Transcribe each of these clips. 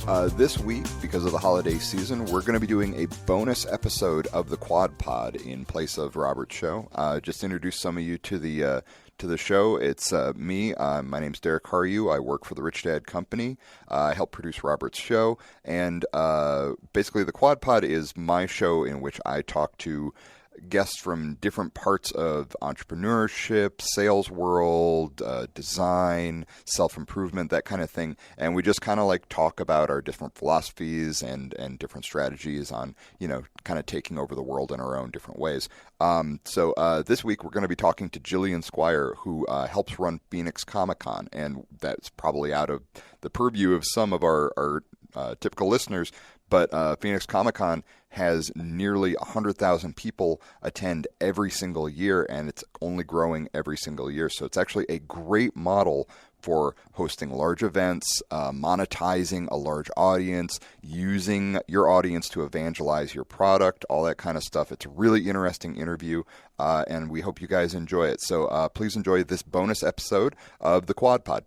This week, because of the holiday season, we're going to be doing a bonus episode of the Quad Pod in place of Robert's show. Just to introduce some of you to the show. It's me. My name's Derek Haryu. I work for the Rich Dad Company. I help produce Robert's show. And basically, the Quad Pod is my show in which I talk to guests from different parts of entrepreneurship, sales world, design, self-improvement, that kind of thing. And we just kind of like talk about our different philosophies and different strategies on, kind of taking over the world in our own different ways. So this week we're going to be talking to Jillian Squire, who helps run Phoenix Comic-Con. And that's probably out of the purview of some of our typical listeners. But Phoenix Comic-Con has nearly 100,000 people attend every single year, and it's only growing every single year. So it's actually a great model for hosting large events, monetizing a large audience, using your audience to evangelize your product, all that kind of stuff. It's a really interesting interview, and we hope you guys enjoy it. So please enjoy this bonus episode of the Quad Pod.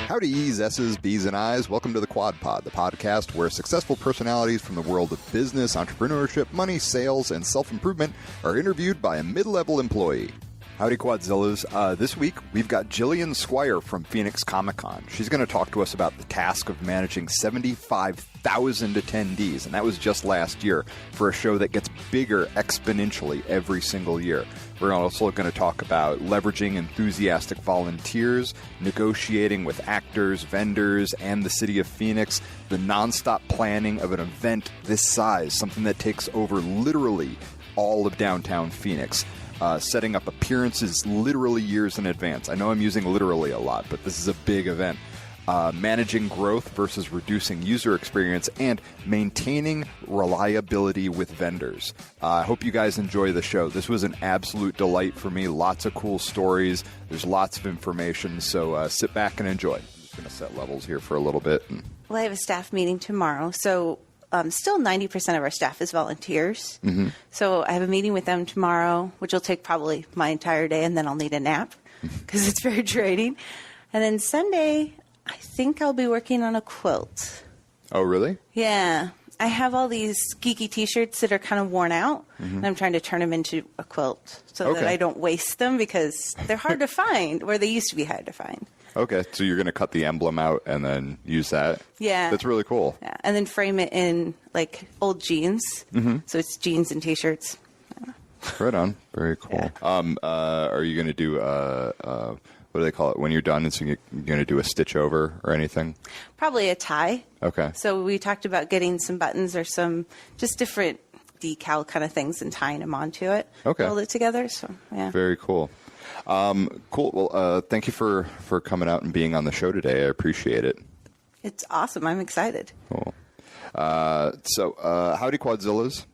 Howdy, E's, S's, B's, and I's. Welcome to the Quad Pod, the podcast where successful personalities from the world of business, entrepreneurship, money, sales, and self-improvement are interviewed by a mid-level employee. Howdy, Quadzillas. This week, we've got Jillian Squire from Phoenix Comic-Con. She's going to talk to us about the task of managing 75,000 attendees, and that was just last year, for a show that gets bigger exponentially every single year. We're also going to talk about leveraging enthusiastic volunteers, negotiating with actors, vendors, and the city of Phoenix, the nonstop planning of an event this size, something that takes over literally all of downtown Phoenix. Setting up appearances literally years in advance. I know I'm using literally a lot, but this is a big event. Managing growth versus reducing user experience, and maintaining reliability with vendors. I hope you guys enjoy the show. This was an absolute delight for me. Lots of cool stories. There's lots of information, so sit back and enjoy. I'm just going to set levels here for a little bit. Well, I have a staff meeting tomorrow, so still 90% of our staff is volunteers. Mm-hmm. So I have a meeting with them tomorrow, which will take probably my entire day, and then I'll need a nap because it's very draining. And then Sunday, I think I'll be working on a quilt. Oh, really? Yeah. I have all these geeky T-shirts that are kind of worn out, and I'm trying to turn them into a quilt so that I don't waste them because they're hard to find, or they used to be hard to find. Okay, so you're going to cut the emblem out and then use that? Yeah. That's really cool. Yeah, and then frame it in, like, old jeans. Mm-hmm. So it's jeans and T-shirts. Right on. Very cool. Yeah. Are you going to do, what do they call it? When you're done, is you going to do a stitch over or anything? Probably a tie. Okay. So we talked about getting some buttons or some just different decal kind of things and tying them onto it. Okay. Hold it together. So, yeah. Very cool. Cool. Well, thank you for coming out and being on the show today. I appreciate it. It's awesome. I'm excited. Cool. So howdy, Quadzillas.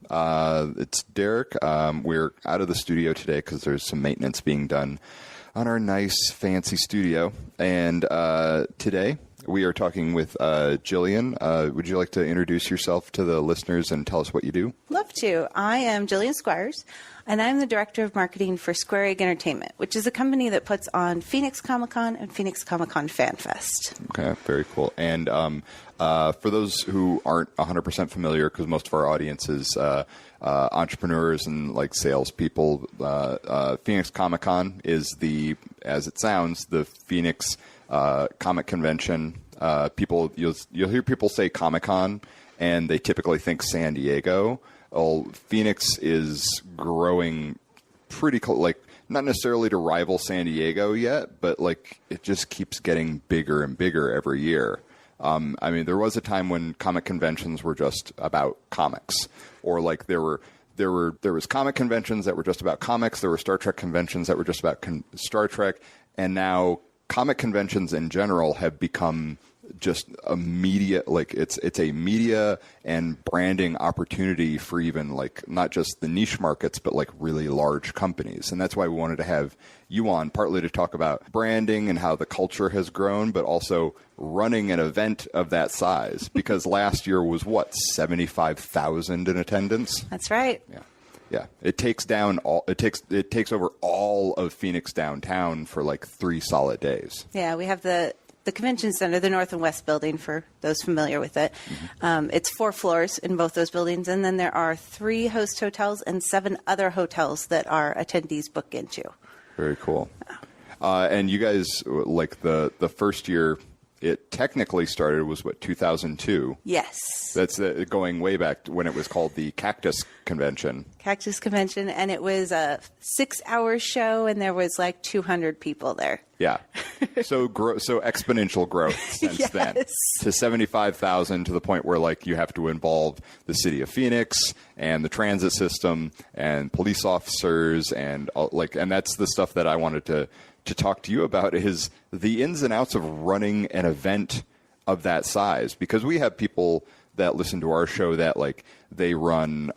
It's Derek. We're out of the studio today because there's some maintenance being done on our nice, fancy studio. And today we are talking with Jillian. Would you like to introduce yourself to the listeners and tell us what you do? Love to. I am Jillian Squires, and I'm the Director of Marketing for Square Egg Entertainment, which is a company that puts on Phoenix Comic-Con and Phoenix Comic-Con Fan Fest. Okay, very cool. And for those who aren't 100% familiar, because most of our audience is entrepreneurs and like salespeople, Phoenix Comic-Con is as it sounds, the Phoenix comic convention. You'll hear people say Comic-Con, and they typically think San Diego. Well, Phoenix is growing pretty like not necessarily to rival San Diego yet, but like it just keeps getting bigger and bigger every year. I mean, there was a time when comic conventions were just about comics, or like there was comic conventions that were just about comics. There were Star Trek conventions that were just about Star Trek, and now comic conventions in general have become just a media, like it's a media and branding opportunity for even like not just the niche markets, but like really large companies. And that's why we wanted to have you on, partly to talk about branding and how the culture has grown, but also running an event of that size, because last year was what, 75,000 in attendance? That's right. Yeah. Yeah, it takes over all of Phoenix downtown for like 3 solid days. Yeah, we have the the convention center, the North and West building, for those familiar with it. It's 4 floors in both those buildings. And then there are 3 host hotels and 7 other hotels that our attendees book into. Very cool. And you guys, like the first year it technically started was, 2002? Yes. That's going way back to when it was called the Cactus Convention. Cactus Convention, and it was a 6-hour show, and there was like 200 people there. Yeah. So exponential growth since then to 75,000, to the point where like you have to involve the city of Phoenix and the transit system and police officers and that's the stuff that I wanted to talk to you about, is the ins and outs of running an event of that size, because we have people that listen to our show that like they run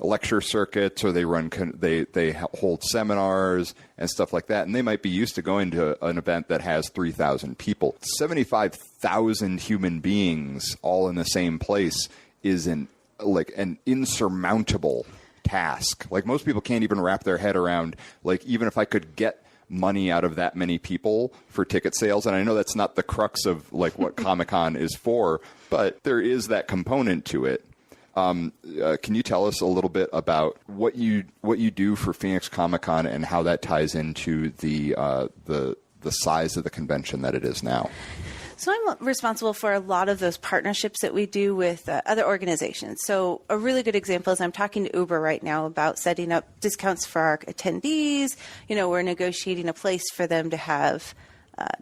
lecture circuits, or they hold seminars and stuff like that, and they might be used to going to an event that has 3,000 people. 75,000 human beings all in the same place is an insurmountable task. Like, most people can't even wrap their head around, like, even if I could get money out of that many people for ticket sales. And I know that's not the crux of like what Comic-Con is for, but there is that component to it. Can you tell us a little bit about what you do for Phoenix Comic-Con and how that ties into the size of the convention that it is now? So I'm responsible for a lot of those partnerships that we do with other organizations. So a really good example is I'm talking to Uber right now about setting up discounts for our attendees. We're negotiating a place for them to have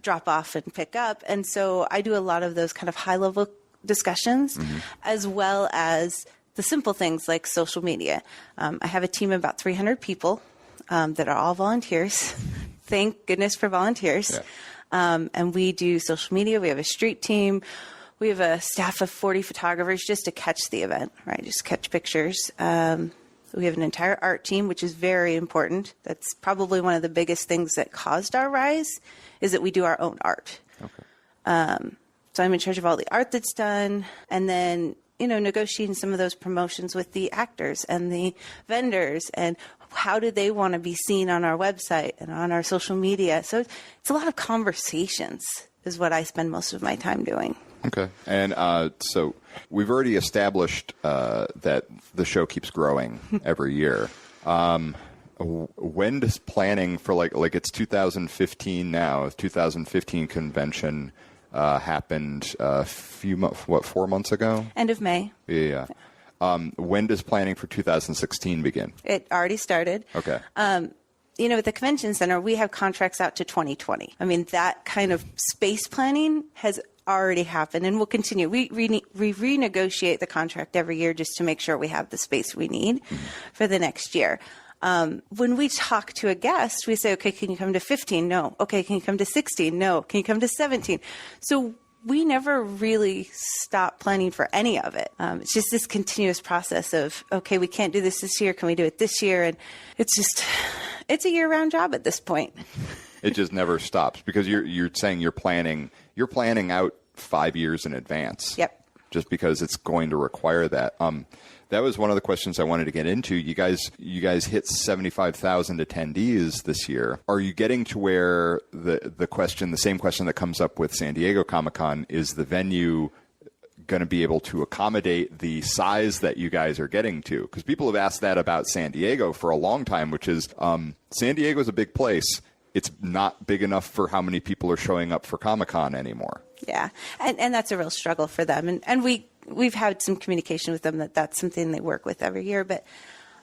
drop off and pick up. And so I do a lot of those kind of high level discussions, as well as the simple things like social media. I have a team of about 300 people that are all volunteers. Thank goodness for volunteers. Yeah. And we do social media. We have a street team. We have a staff of 40 photographers just to catch the event, right? Just catch pictures. We have an entire art team, which is very important. That's probably one of the biggest things that caused our rise, is that we do our own art. Okay. So I'm in charge of all the art that's done, and then, negotiating some of those promotions with the actors and the vendors, and how do they want to be seen on our website and on our social media. So it's a lot of conversations is what I spend most of my time doing. Okay. And so we've already established that the show keeps growing every year. When does planning for like it's 2015 now, 2015 convention happened a few 4 months ago? End of May. Yeah. When does planning for 2016 begin? It already started. Okay. At the convention center, we have contracts out to 2020. I mean, that kind of space planning has already happened and will continue. We renegotiate the contract every year just to make sure we have the space we need for the next year. When we talk to a guest, we say, okay, can you come to 15? No. Okay, can you come to 16? No. Can you come to 17? So we never really stop planning for any of it. It's just this continuous process of, okay, we can't do this year. Can we do it this year? And it's a year-round job at this point. It just never stops, because you're saying you're planning out 5 years in advance. Yep. Just because it's going to require that. That was one of the questions I wanted to get into. You guys hit 75,000 attendees this year. Are you getting to where the same question that comes up with San Diego Comic-Con, is the venue going to be able to accommodate the size that you guys are getting to? Because people have asked that about San Diego for a long time, which is San Diego is a big place. It's not big enough for how many people are showing up for Comic-Con anymore. Yeah, and that's a real struggle for them. And we've had some communication with them that's something they work with every year. But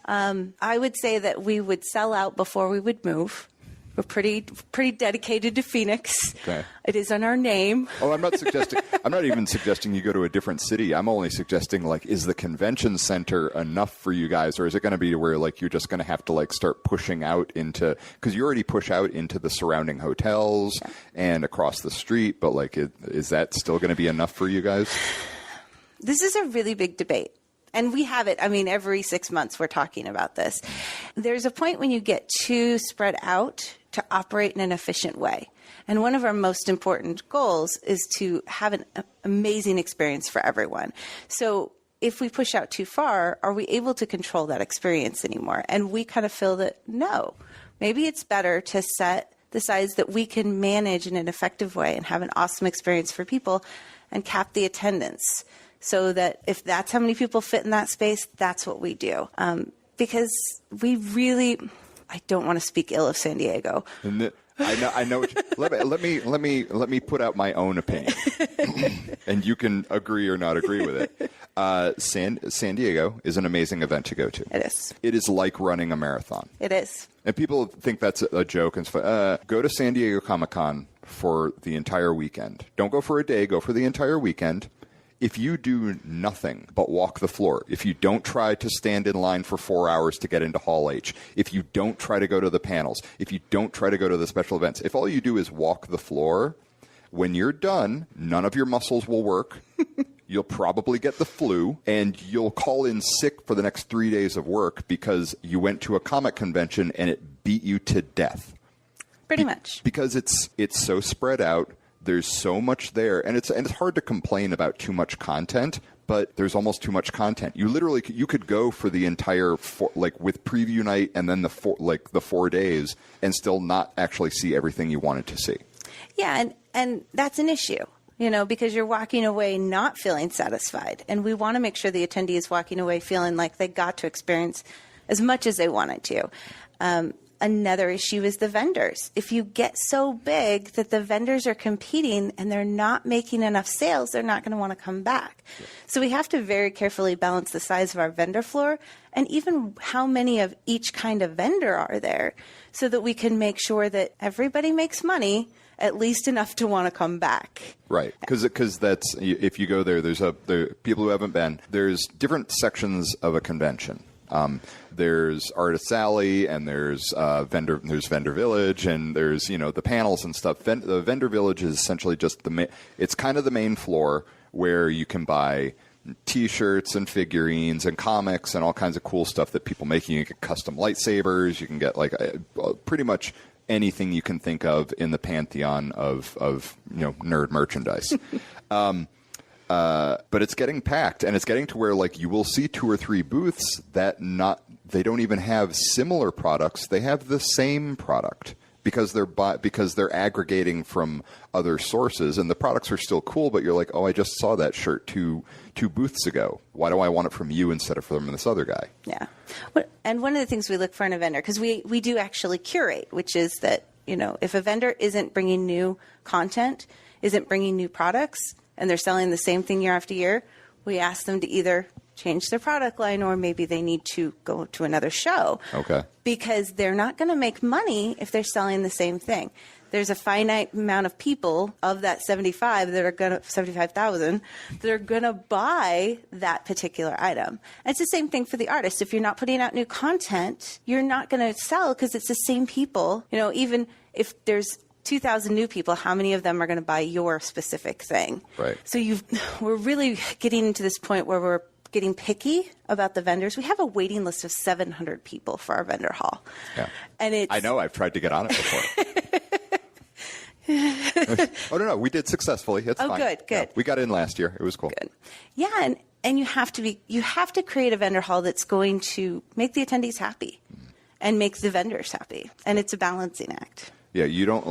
I would say that we would sell out before we would move. We're pretty dedicated to Phoenix. Okay. It is on our name. Oh, I'm not even suggesting you go to a different city. I'm only suggesting, like, is the convention center enough for you guys, or is it going to be where like you're just going to have to like start pushing out into, because you already push out into the surrounding hotels and across the street, but like, is that still going to be enough for you guys? This is a really big debate. And we have it, every 6 months we're talking about this. There's a point when you get too spread out to operate in an efficient way. And one of our most important goals is to have an amazing experience for everyone. So if we push out too far, are we able to control that experience anymore? And we kind of feel that, no, maybe it's better to set the size that we can manage in an effective way and have an awesome experience for people and cap the attendance so that if that's how many people fit in that space, that's what we do. Because we really, I don't want to speak ill of San Diego. I know. Let me put out my own opinion, and you can agree or not agree with it. San Diego is an amazing event to go to. It is. It is like running a marathon. It is. And people think that's a joke and stuff. Go to San Diego Comic-Con for the entire weekend. Don't go for a day. Go for the entire weekend. If you do nothing but walk the floor, if you don't try to stand in line for 4 hours to get into Hall H, if you don't try to go to the panels, if you don't try to go to the special events, if all you do is walk the floor, when you're done, none of your muscles will work. You'll probably get the flu, and you'll call in sick for the next 3 days of work because you went to a comic convention and it beat you to death. Pretty much. Because it's so spread out. There's so much there, and it's hard to complain about too much content, but there's almost too much content. You could go for the entire with preview night and then the 4 days and still not actually see everything you wanted to see. Yeah, and that's an issue, because you're walking away not feeling satisfied, and we want to make sure the attendee is walking away feeling like they got to experience as much as they wanted to. Another issue is the vendors. If you get so big that the vendors are competing and they're not making enough sales, they're not going to want to come back. Yeah. So we have to very carefully balance the size of our vendor floor and even how many of each kind of vendor are there so that we can make sure that everybody makes money, at least enough to want to come back. Right, because that's, if you go there, there's people who haven't been, there's different sections of a convention. There's Artist Alley, and there's Vendor Village, and there's the panels and stuff. The Vendor Village is essentially just it's kind of the main floor where you can buy T-shirts and figurines and comics and all kinds of cool stuff that people make. You can get custom lightsabers. You can get pretty much anything you can think of in the pantheon of nerd merchandise. But it's getting packed, and it's getting to where you will see 2 or 3 booths that they don't even have similar products. They have the same product because they're aggregating from other sources, and the products are still cool. But you're like, oh, I just saw that shirt two booths ago. Why do I want it from you instead of from this other guy? Yeah, and one of the things we look for in a vendor, because we do actually curate, which is that if a vendor isn't bringing new content, isn't bringing new products, and they're selling the same thing year after year, we ask them to either change their product line or maybe they need to go to another show. Okay. Because they're not going to make money if they're selling the same thing. There's a finite amount of people of that 75,000 that are going to buy that particular item. And it's the same thing for the artist. If you're not putting out new content, you're not going to sell because it's the same people. Even if there's 2,000 new people, how many of them are going to buy your specific thing? Right. So we're really getting into this point where we're getting picky about the vendors. We have a waiting list of 700 people for our vendor hall. Yeah. And I know, I've tried to get on it before. Oh, no, we did successfully. It's fine. Oh, good. Yeah, we got in last year. It was cool. Good. Yeah, and you have to create a vendor hall that's going to make the attendees happy and make the vendors happy. And it's a balancing act. Yeah, you don't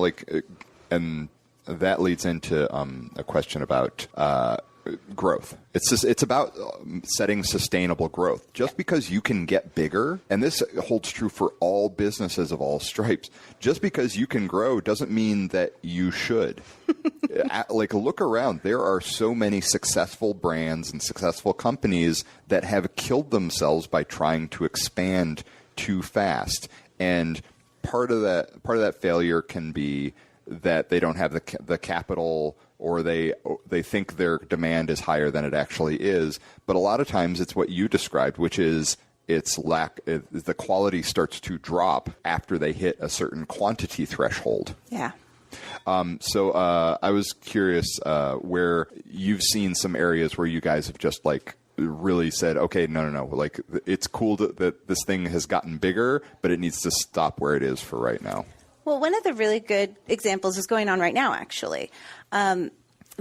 and that leads into a question about growth. It's about setting sustainable growth. Just because you can get bigger, and this holds true for all businesses of all stripes, just because you can grow doesn't mean that you should. Look around. There are so many successful brands and successful companies that have killed themselves by trying to expand too fast. And part of that failure can be that they don't have the capital, or they think their demand is higher than it actually is. But a lot of times it's what you described, which is the quality starts to drop after they hit a certain quantity threshold. Yeah. So I was curious where you've seen some areas where you guys have just really said, okay, no. It's cool that this thing has gotten bigger, but it needs to stop where it is for right now. Well, one of the really good examples is going on right now, actually.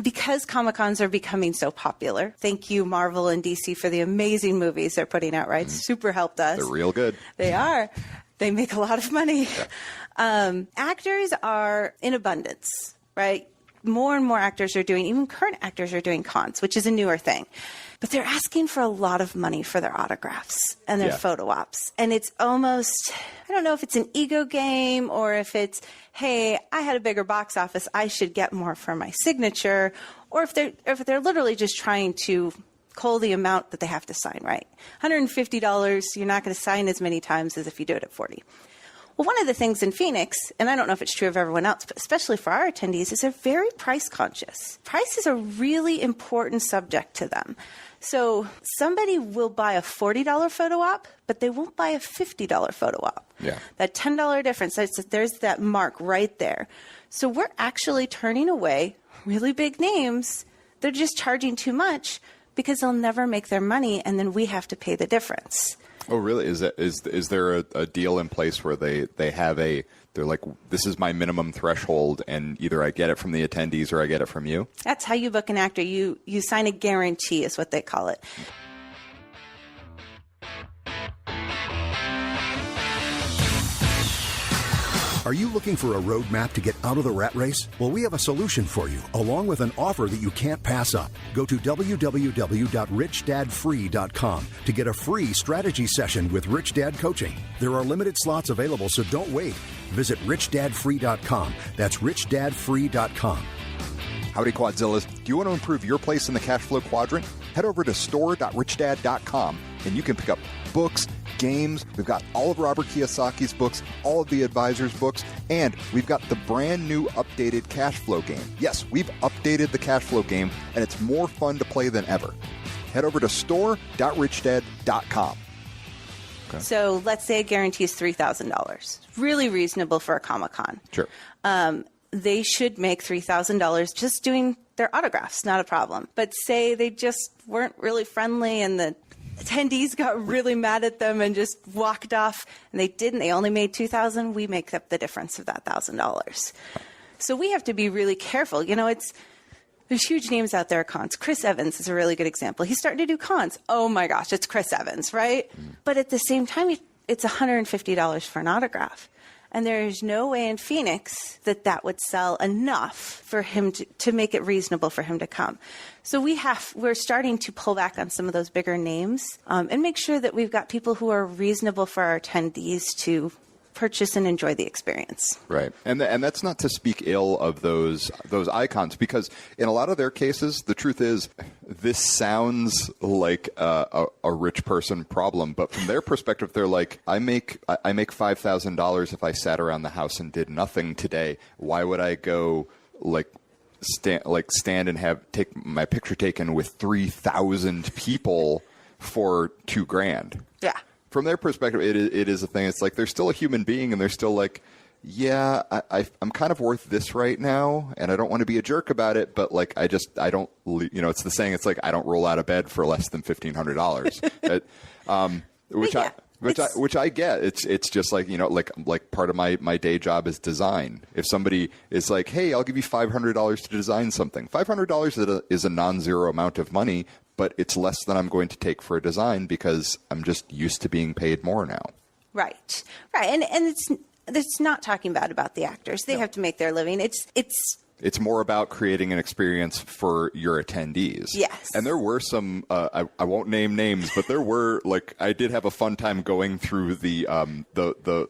Because Comic-Cons are becoming so popular. Thank you, Marvel and DC, for the amazing movies they're putting out, right? Super helped us. They're real good. They are. they make a lot of money. Yeah. Actors are in abundance, right? More and more actors are doing, even current actors are doing cons, which is a newer thing. But they're asking for a lot of money for their autographs and their photo ops. And it's almost, I don't know if it's an ego game or if it's, hey, I had a bigger box office, I should get more for my signature. Or if they're literally just trying to cull the amount that they have to sign, right? $150, you're not going to sign as many times as if you do it at 40. Well, one of the things in Phoenix, and I don't know if it's true of everyone else, but especially for our attendees, is they're very price conscious. Price is a really important subject to them. So somebody will buy a $40 photo op, but they won't buy a $50 photo op. Yeah. That $10 difference, there's that mark right there. So we're actually turning away really big names. They're just charging too much because they'll never make their money, and then we have to pay the difference. Oh, really? Is there a deal in place where they're like, this is my minimum threshold, and either I get it from the attendees or I get it from you? That's how you book an actor. You sign a guarantee is what they call it. Are you looking for a roadmap to get out of the rat race? Well, we have a solution for you, along with an offer that you can't pass up. Go to www.richdadfree.com to get a free strategy session with Rich Dad Coaching. There are limited slots available, so don't wait. Visit richdadfree.com. That's richdadfree.com. Howdy, Quadzillas. Do you want to improve your place in the cash flow quadrant? Head over to store.richdad.com and you can pick up books, games. We've got all of Robert Kiyosaki's books, all of the advisors' books, and we've got the brand new updated cash flow game. Yes, we've updated the cash flow game, and it's more fun to play than ever. Head over to store.richdad.com. Okay. So let's say a guarantee is $3,000. Really reasonable for a Comic-Con. Sure. They should make $3,000 just doing their autographs, not a problem. But say they just weren't really friendly and the attendees got really mad at them and just walked off, and they didn't. They only made $2,000. We make up the difference of that $1,000. So we have to be really careful. You know, there's huge names out there at cons. Chris Evans is a really good example. He's starting to do cons. Oh my gosh, it's Chris Evans, right? But at the same time, it's $150 for an autograph. And there's no way in Phoenix that would sell enough for him to make it reasonable for him to come. So we're starting to pull back on some of those bigger names and make sure that we've got people who are reasonable for our attendees to purchase and enjoy the experience. Right. And that's not to speak ill of those icons, because in a lot of their cases, the truth is this sounds like a rich person problem. But from their perspective, they're like, I make $5,000 if I sat around the house and did nothing today. Why would I go stand and take my picture taken with 3,000 people for $2,000? Yeah. From their perspective, it is a thing. It's like they're still a human being, and they're still like, yeah, I'm kind of worth this right now, and I don't want to be a jerk about it, but like I don't, it's the saying. It's like I don't roll out of bed for less than $1,500, which I get. It's just like, like part of my day job is design. If somebody is like, hey, I'll give you $500 to design something, $500 is a non-zero amount of money. But it's less than I'm going to take for a design because I'm just used to being paid more now. Right. And it's not talking bad about the actors. They have to make their living. It's more about creating an experience for your attendees. Yes. And there were some, I won't name names, but there were, like, I did have a fun time going through the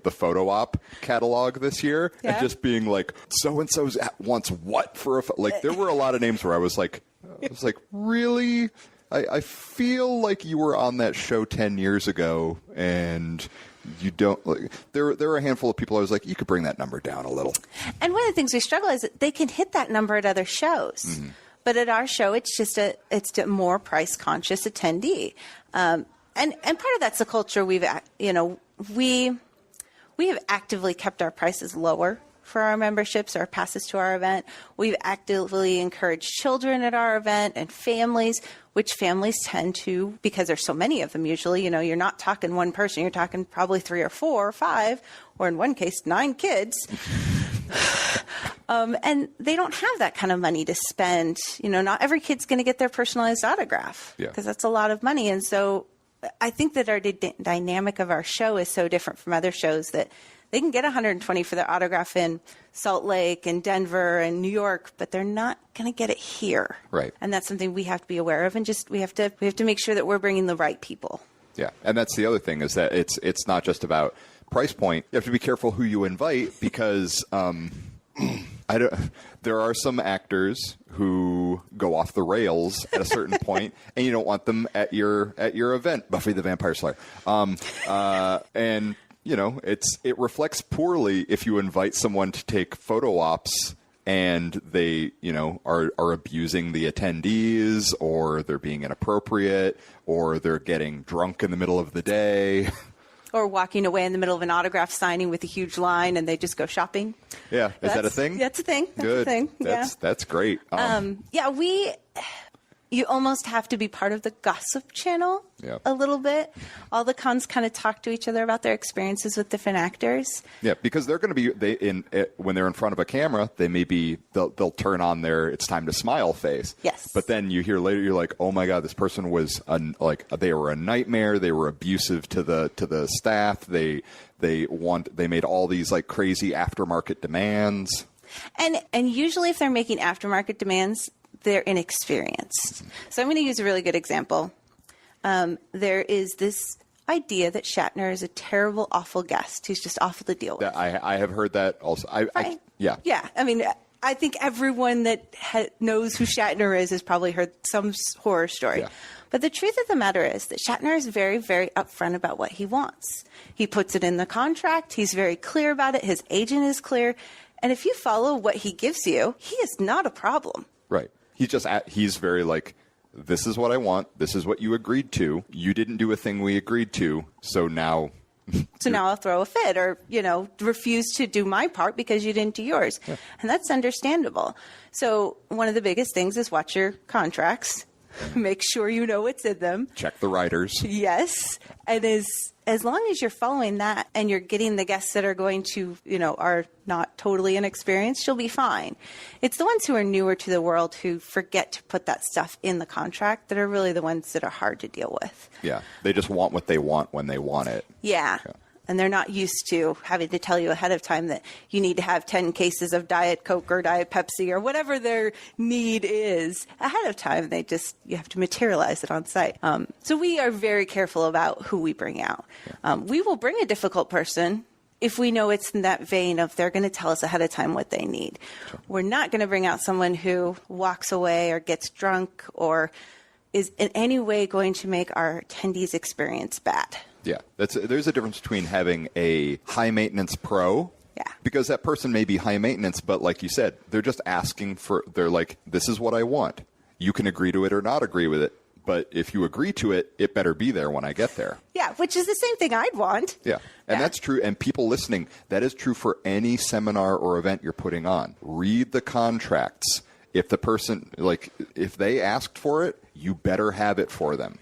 photo op catalog this year and just being like, so-and-so's wants what for a, like, there were a lot of names where I was like, really? I feel like you were on that show 10 years ago, and you don't. Like, there were a handful of people I was like, you could bring that number down a little. And one of the things we struggle is that they can hit that number at other shows, but at our show, it's just a more price conscious attendee, and part of that's the culture we have actively kept our prices lower for our memberships or passes to our event. We've actively encouraged children at our event and families, which families tend to, because there's so many of them usually, you're not talking one person, you're talking probably 3 or 4 or 5, or in one case, 9 kids. And they don't have that kind of money to spend. Not every kid's going to get their personalized autograph because that's a lot of money. And so I think that our dynamic of our show is so different from other shows that they can get 120 for their autograph in Salt Lake and Denver and New York, but they're not going to get it here. Right. And that's something we have to be aware of, and just we have to make sure that we're bringing the right people. Yeah, and that's the other thing is that it's not just about price point. You have to be careful who you invite because there are some actors who go off the rails at a certain point, and you don't want them at your event, Buffy the Vampire Slayer. And you know, it reflects poorly if you invite someone to take photo ops and they, you know, are abusing the attendees, or they're being inappropriate, or they're getting drunk in the middle of the day. Or walking away in the middle of an autograph signing with a huge line and they just go shopping. Yeah. Is that a thing? That's a thing. That's Good. a thing. That's great. You almost have to be part of the gossip channel a little bit. All the cons kind of talk to each other about their experiences with different actors. Yeah, because they're going to be when they're in front of a camera, they'll turn on their "it's time to smile" face. Yes. But then you hear later, you're like, oh my god, this person was they were a nightmare. They were abusive to the staff. They made all these like crazy aftermarket demands. And usually, if they're making aftermarket demands, they're inexperienced. So I'm going to use a really good example. There is this idea that Shatner is a terrible, awful guest. He's just awful to deal with. I have heard that also. Yeah. I mean, I think everyone that knows who Shatner is has probably heard some horror story. Yeah. But the truth of the matter is that Shatner is very, very upfront about what he wants. He puts it in the contract. He's very clear about it. His agent is clear. And if you follow what he gives you, he is not a problem. Right. He's very like, this is what I want. This is what you agreed to. You didn't do a thing we agreed to. So now. So now I'll throw a fit or, refuse to do my part because you didn't do yours. Yeah. And that's understandable. So one of the biggest things is watch your contracts. Make sure you know what's in them. Check the writers. Yes. And as long as you're following that and you're getting the guests that are going to, are not totally inexperienced, you'll be fine. It's the ones who are newer to the world who forget to put that stuff in the contract that are really the ones that are hard to deal with. Yeah. They just want what they want when they want it. Yeah. And they're not used to having to tell you ahead of time that you need to have 10 cases of Diet Coke or Diet Pepsi or whatever their need is ahead of time. You have to materialize it on site. So we are very careful about who we bring out. We will bring a difficult person if we know it's in that vein of they're going to tell us ahead of time what they need. Sure. We're not going to bring out someone who walks away or gets drunk or is in any way going to make our attendees' experience bad. Yeah, there's a difference between having a high maintenance pro, because that person may be high maintenance, but like you said, they're just asking they're like, this is what I want. You can agree to it or not agree with it, but if you agree to it, it better be there when I get there. Yeah, which is the same thing I'd want. Yeah, and that's true. And people listening, that is true for any seminar or event you're putting on. Read the contracts. If the person, if they asked for it, you better have it for them.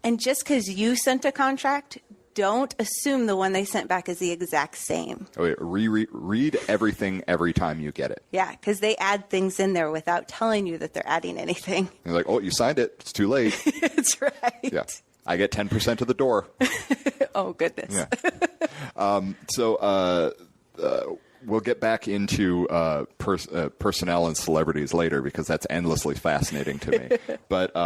And just because you sent a contract, don't assume the one they sent back is the exact same. Oh, read everything every time you get it. Yeah, because they add things in there without telling you that they're adding anything. You're like, oh, you signed it. It's too late. That's right. Yeah. I get 10% of the door. Oh, goodness. Yeah. We'll get back into personnel and celebrities later because that's endlessly fascinating to me. But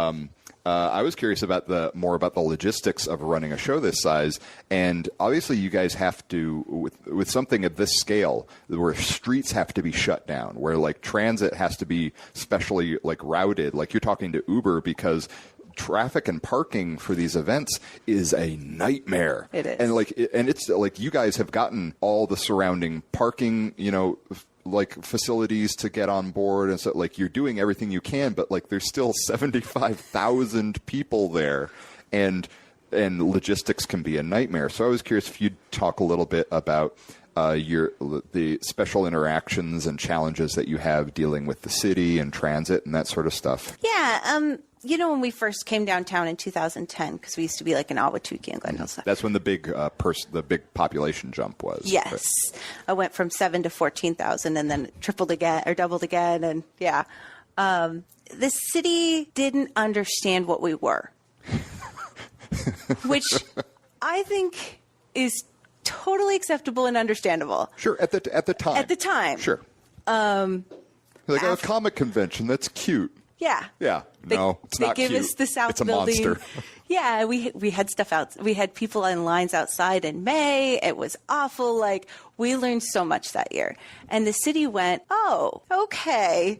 I was curious about more about the logistics of running a show this size, and obviously you guys have to with something of this scale, where streets have to be shut down, where like transit has to be specially like routed, like you're talking to Uber because traffic and parking for these events is a nightmare. It is. And it's like you guys have gotten all the surrounding parking, like facilities to get on board, and so like you're doing everything you can, but like there's still 75,000 people there, and logistics can be a nightmare. So I was curious if you'd talk a little bit about the special interactions and challenges that you have dealing with the city and transit and that sort of stuff. Yeah. When we first came downtown in 2010, because we used to be like in Ahwatukee and Glen Hillside. That's when the big population jump was. Yes. Right. I went from 7 to 14,000 and then tripled again or doubled again. And yeah, the city didn't understand what we were. which I think is totally acceptable and understandable. Sure, at the time. At the time. Sure. Like, a comic convention, that's cute. Yeah. Yeah. No, it's not cute. They gave us the South it's a Building. Monster. Yeah, we had stuff out. We had people in lines outside in May. It was awful. Like, we learned so much that year. And the city went, oh, okay,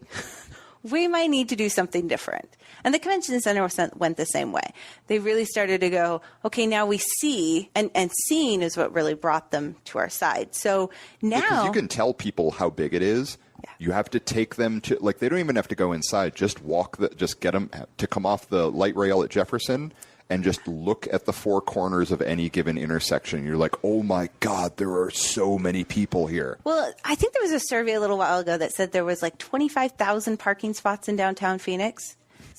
we might need to do something different. And the convention center went the same way. They really started to go, okay, now we see, and seeing is what really brought them to our side. So now... Because you can tell people how big it is. Yeah. You have to take them to, like, they don't even have to go inside. Just get them to come off the light rail at Jefferson and just look at the four corners of any given intersection. You're like, oh my God, there are so many people here. Well, I think there was a survey a little while ago that said there was like 25,000 parking spots in downtown Phoenix.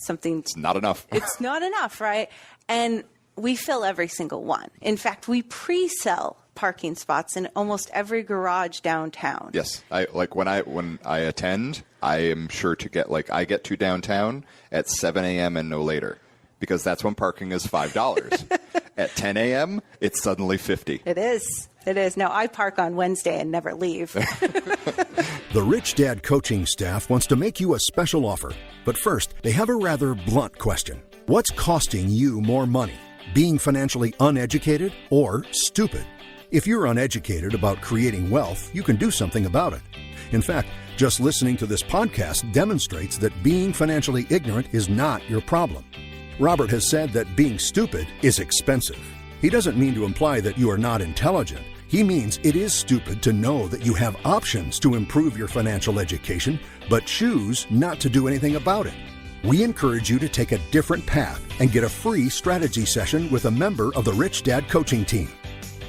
It's not enough. It's not enough, right? And we fill every single one. In fact, we pre-sell parking spots in almost every garage downtown. Yes. When I attend, I am sure to get, I get to downtown at 7 a.m. and no later, because that's when parking is $5. At 10 a.m., it's suddenly $50. It is. It is. Now, I park on Wednesday and never leave. The Rich Dad coaching staff wants to make you a special offer. But first, they have a rather blunt question. What's costing you more money? Being financially uneducated or stupid? If you're uneducated about creating wealth, you can do something about it. In fact, just listening to this podcast demonstrates that being financially ignorant is not your problem. Robert has said that being stupid is expensive. He doesn't mean to imply that you are not intelligent. He means it is stupid to know that you have options to improve your financial education, but choose not to do anything about it. We encourage you to take a different path and get a free strategy session with a member of the Rich Dad coaching team.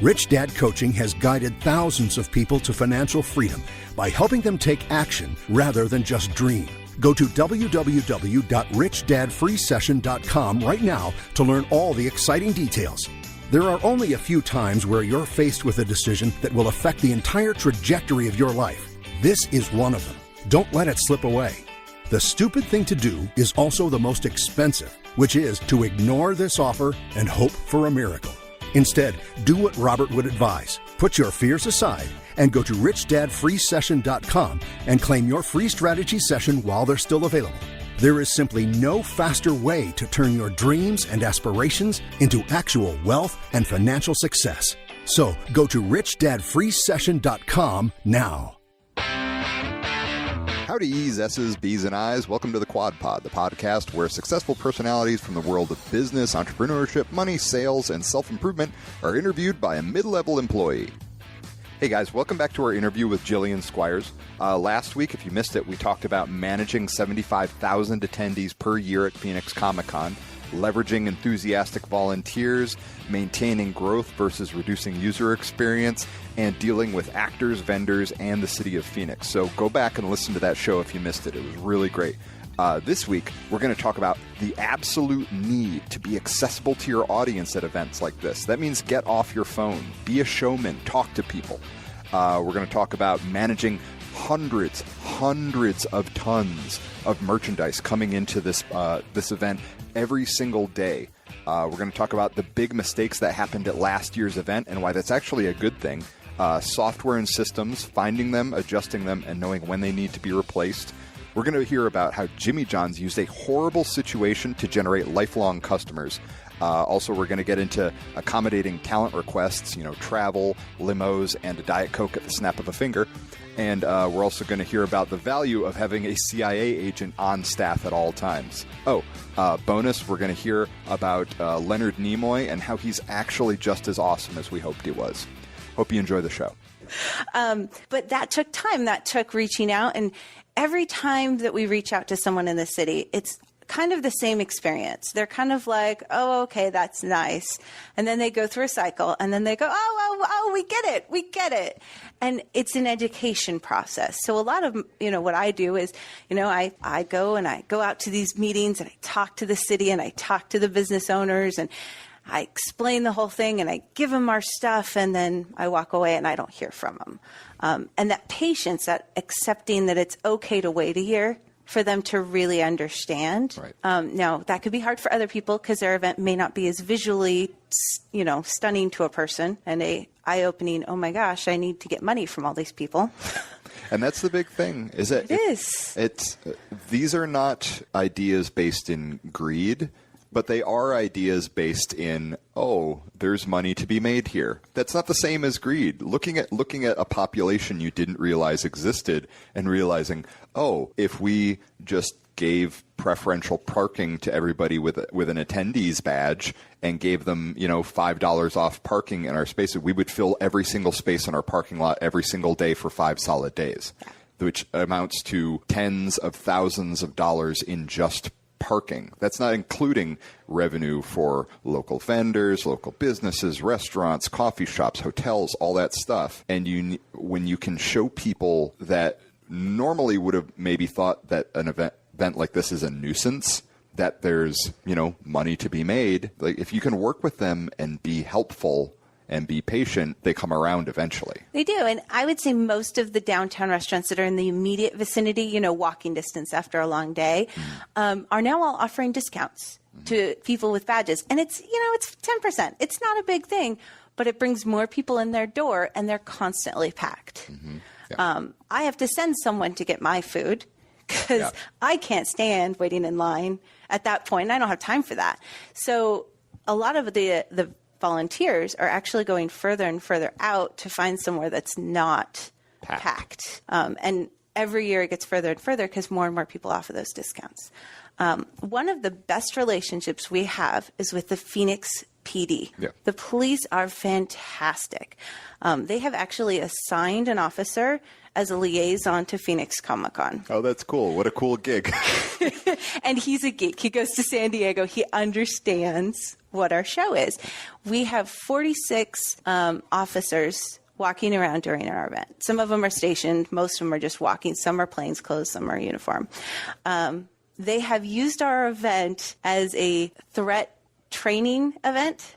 Rich Dad Coaching has guided thousands of people to financial freedom by helping them take action rather than just dream. Go to www.richdadfreesession.com right now to learn all the exciting details. There are only a few times where you're faced with a decision that will affect the entire trajectory of your life. This is one of them. Don't let it slip away. The stupid thing to do is also the most expensive, which is to ignore this offer and hope for a miracle. Instead, do what Robert would advise. Put your fears aside and go to richdadfreesession.com and claim your free strategy session while they're still available. There is simply no faster way to turn your dreams and aspirations into actual wealth and financial success. So go to richdadfreesession.com now. Howdy, E's, S's, B's, and I's. Welcome to the Quad Pod, the podcast where successful personalities from the world of business, entrepreneurship, money, sales, and self-improvement are interviewed by a mid-level employee. Hey guys, welcome back to our interview with Jillian Squires. Last week, if you missed it, we talked about managing 75,000 attendees per year at Phoenix Comic-Con, leveraging enthusiastic volunteers, maintaining growth versus reducing user experience, and dealing with actors, vendors, and the city of Phoenix. So go back and listen to that show if you missed it. It was really great. This week, we're going to talk about the absolute need to be accessible to your audience at events like this. That means get off your phone, be a showman, talk to people. We're going to talk about managing hundreds of tons of merchandise coming into this event every single day. We're going to talk about the big mistakes that happened at last year's event and why that's actually a good thing. Software and systems, finding them, adjusting them, and knowing when they need to be replaced. We're going to hear about how Jimmy John's used a horrible situation to generate lifelong customers. Also, we're going to get into accommodating talent requests, travel, limos, and a Diet Coke at the snap of a finger. And we're also going to hear about the value of having a CIA agent on staff at all times. Bonus, we're going to hear about Leonard Nimoy and how he's actually just as awesome as we hoped he was. Hope you enjoy the show. But that took time. That took reaching out. And every time that we reach out to someone in the city, it's kind of the same experience. They're kind of like, oh, okay, that's nice. And then they go through a cycle and then they go, oh, we get it. And it's an education process. So a lot of, what I do is, I go out to these meetings and I talk to the city and I talk to the business owners and I explain the whole thing and I give them our stuff and then I walk away and I don't hear from them. And that patience, that accepting that it's okay to wait a year for them to really understand. Right. Now, that could be hard for other people because their event may not be as visually, stunning to a person and a eye-opening, oh my gosh, I need to get money from all these people. And that's the big thing, is that these are not ideas based in greed, but they are ideas based in, there's money to be made here. That's not the same as greed. Looking at a population you didn't realize existed and realizing, if we just gave preferential parking to everybody with an attendees badge and gave them, $5 off parking in our spaces, we would fill every single space in our parking lot every single day for 5 solid days, which amounts to tens of thousands of dollars in just parking. That's not including revenue for local vendors, local businesses, restaurants, coffee shops, hotels, all that stuff. And when you can show people that normally would have maybe thought that an event like this is a nuisance, that there's, money to be made. Like, if you can work with them and be helpful and be patient, they come around eventually. They do. And I would say most of the downtown restaurants that are in the immediate vicinity, walking distance after a long day, are now all offering discounts to people with badges. And it's 10%. It's not a big thing, but it brings more people in their door and they're constantly packed. Mm-hmm. Yeah. I have to send someone to get my food because I can't stand waiting in line at that point. And I don't have time for that. So a lot of the volunteers are actually going further and further out to find somewhere that's not packed. And every year it gets further and further because more and more people offer those discounts. One of the best relationships we have is with the Phoenix PD. Yeah. The police are fantastic. They have actually assigned an officer as a liaison to Phoenix Comic-Con. Oh, that's cool. What a cool gig. And he's a geek. He goes to San Diego. He understands what our show is. We have 46 officers walking around during our event. Some of them are stationed. Most of them are just walking. Some are plainclothes. Some are uniform. They have used our event as a threat training event,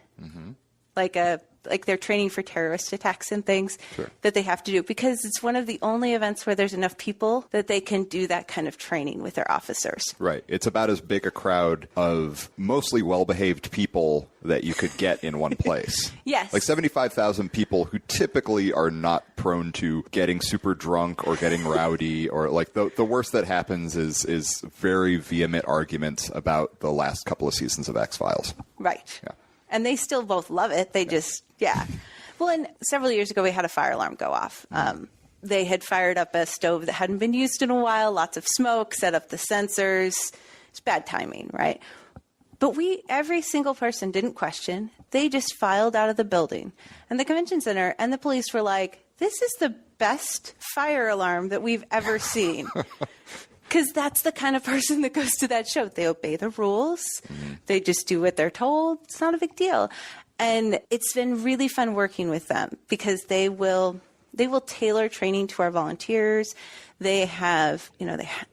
like they're training for terrorist attacks and things that they have to do, because it's one of the only events where there's enough people that they can do that kind of training with their officers. Right. It's about as big a crowd of mostly well-behaved people that you could get in one place. Yes. Like 75,000 people who typically are not prone to getting super drunk or getting rowdy, or like the worst that happens is very vehement arguments about the last couple of seasons of X-Files. Right. Yeah. And they still both love it. They just, Well, and several years ago, we had a fire alarm go off. They had fired up a stove that hadn't been used in a while, lots of smoke, set up the sensors. It's bad timing, right? But every single person didn't question. They just filed out of the building. And the convention center and the police were like, this is the best fire alarm that we've ever seen. Because that's the kind of person that goes to that show. They obey the rules. Mm-hmm. They just do what they're told. It's not a big deal. And it's been really fun working with them because they will tailor training to our volunteers. They have,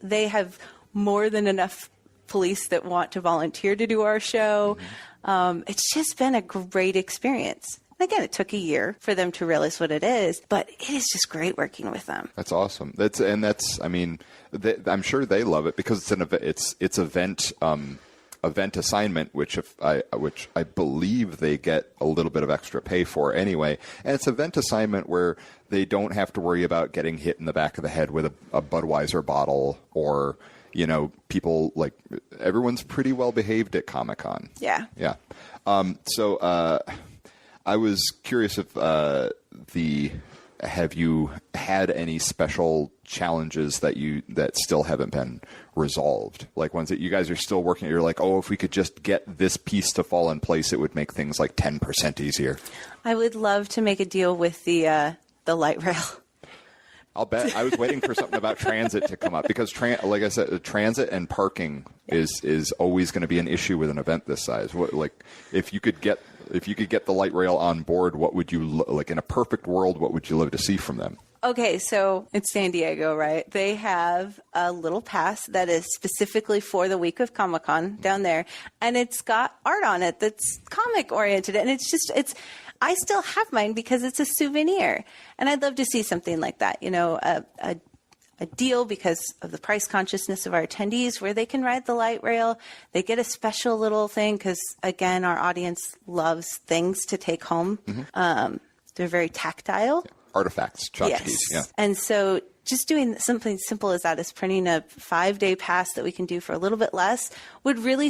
they have more than enough police that want to volunteer to do our show. Mm-hmm. It's just been a great experience. Again, it took a year for them to realize what it is, but it is just great working with them. That's awesome. I'm sure they love it because it's event assignment, which I believe they get a little bit of extra pay for anyway. And it's event assignment where they don't have to worry about getting hit in the back of the head with a Budweiser bottle or, people like everyone's pretty well behaved at Comic-Con. Yeah. Yeah. I was curious if have you had any special challenges that still haven't been resolved? Like ones that you guys are still working, you're like, if we could just get this piece to fall in place, it would make things like 10% easier. I would love to make a deal with the light rail. I'll bet. I was waiting for something about transit to come up because, like I said, transit and parking is always going to be an issue with an event this size. If you could get the light rail on board, what would you like in a perfect world? What would you love to see from them? Okay, so it's San Diego, right? They have a little pass that is specifically for the week of Comic-Con down there, and it's got art on it that's comic oriented, and I still have mine because it's a souvenir, and I'd love to see something like that. a deal because of the price consciousness of our attendees where they can ride the light rail. They get a special little thing because, again, our audience loves things to take home. They're very tactile. Artifacts, tchotchkes. Yes. Yeah. And so just doing something simple as that, is printing a 5-day pass that we can do for a little bit less, would really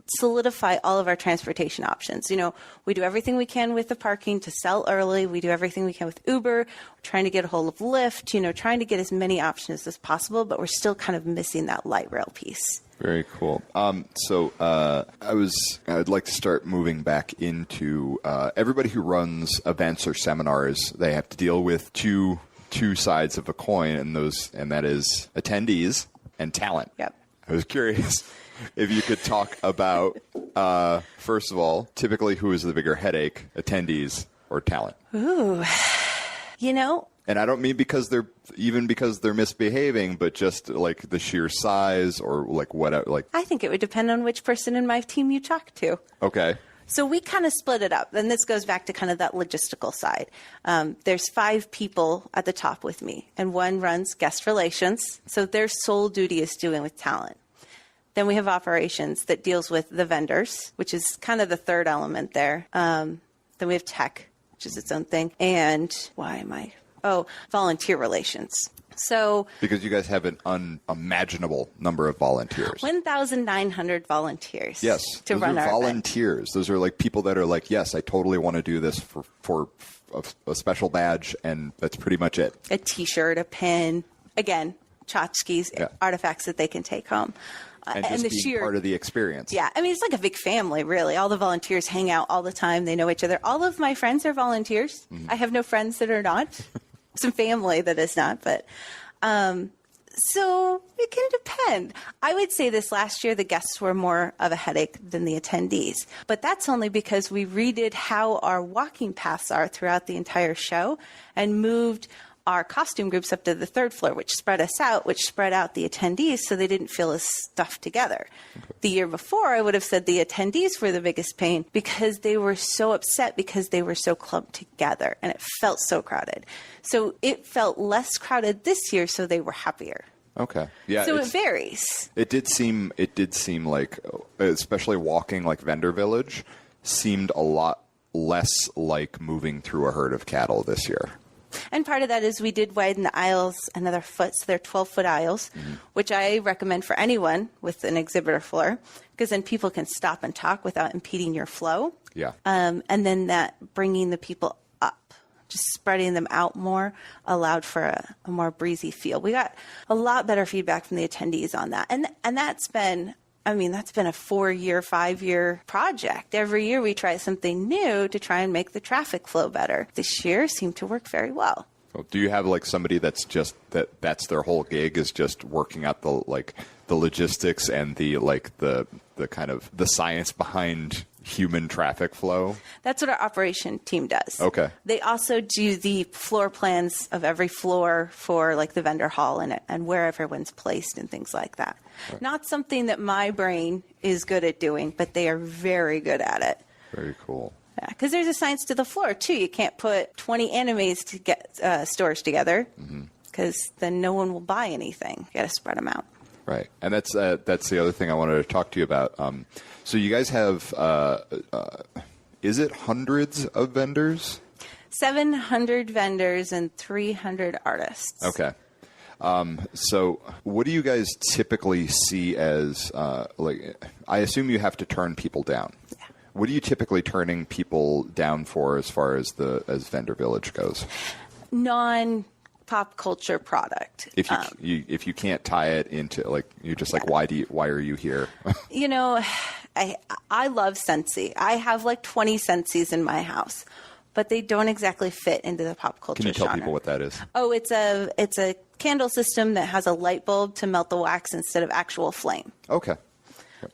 solidify all of our transportation options. You know, we do everything we can with the parking to sell early. We do everything we can with Uber. We're trying to get a hold of Lyft, you know, trying to get as many options as possible, but we're still kind of missing that light rail piece. Very cool. I'd like to start moving back into everybody who runs events or seminars. They have to deal with two sides of a coin, and that is attendees and talent. Yep. I was curious if you could talk about, first of all, typically who is the bigger headache, attendees or talent? Ooh, you know. And I don't mean because they're misbehaving, but just like the sheer size or like what, like. I think it would depend on which person in my team you talk to. Okay. So we kind of split it up. And this goes back to kind of that logistical side. There's 5 people at the top with me, and one runs guest relations. So their sole duty is dealing with talent. Then we have operations that deals with the vendors, which is kind of the third element there. Then we have tech, which is its own thing. And volunteer relations. So because you guys have an unimaginable number of volunteers. 1,900 volunteers. Yes. To run our volunteers. event. Those are like people that are like, yes, I totally want to do this for a special badge, and that's pretty much it. A T-shirt, a pin, again, tchotchkes, artifacts that they can take home. And just being part of the experience. Yeah. I mean, it's like a big family, really. All the volunteers hang out all the time. They know each other. All of my friends are volunteers. I have no friends that are not. Some family that is not, but so it can depend. I would say this last year, the guests were more of a headache than the attendees, but that's only because we redid how our walking paths are throughout the entire show and moved our costume groups up to the 3rd floor, which spread us out, which spread out the attendees so they didn't feel as stuffed together. Okay. The year before, I would have said the attendees were the biggest pain because they were so upset because they were so clumped together and it felt so crowded. So it felt less crowded this year, so they were happier. Okay. Yeah. So it varies. It did seem like, especially walking like Vendor Village, seemed a lot less like moving through a herd of cattle this year. And part of that is we did widen the aisles another foot, so they're 12-foot aisles, which I recommend for anyone with an exhibitor floor, because then people can stop and talk without impeding your flow. Yeah. And then that bringing the people up, just spreading them out more, allowed for a more breezy feel. We got a lot better feedback from the attendees on that. And that's been... that's been a 4-year, 5-year project. Every year we try something new to try and make the traffic flow better. This year seemed to work very well. Well, do you have like somebody that's just that's their whole gig is just working out the logistics and the kind of the science behind human traffic flow? That's what our operation team does. Okay. They also do the floor plans of every floor for like the vendor hall and where everyone's placed and things like that. Right. Not something that my brain is good at doing, but they are very good at it. Very cool. Yeah, because there's a science to the floor too. You can't put 20 animes to get stores together because then no one will buy anything. You got to spread them out. Right, and that's the other thing I wanted to talk to you about. So you guys have, is it hundreds of vendors? 700 vendors and 300 artists. Okay. So what do you guys typically see as, I assume you have to turn people down. Yeah. What are you typically turning people down for as far as Vendor Village goes? Non-pop culture product. If you can't tie it into you're just why are you here? I love Scentsy. I have 20 Scentsys in my house, but they don't exactly fit into the pop culture genre. Can you tell people what that is? Oh, it's a candle system that has a light bulb to melt the wax instead of actual flame. Okay.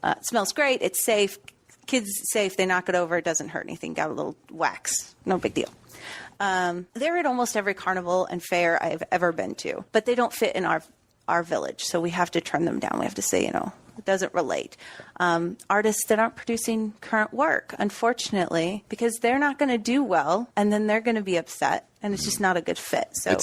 It smells great. It's safe. Kids safe. They knock it over. It doesn't hurt anything. Got a little wax. No big deal. They're at almost every carnival and fair I've ever been to, but they don't fit in our village. So we have to turn them down. We have to say, it doesn't relate. Artists that aren't producing current work, unfortunately, because they're not going to do well, and then they're going to be upset, and it's just not a good fit. So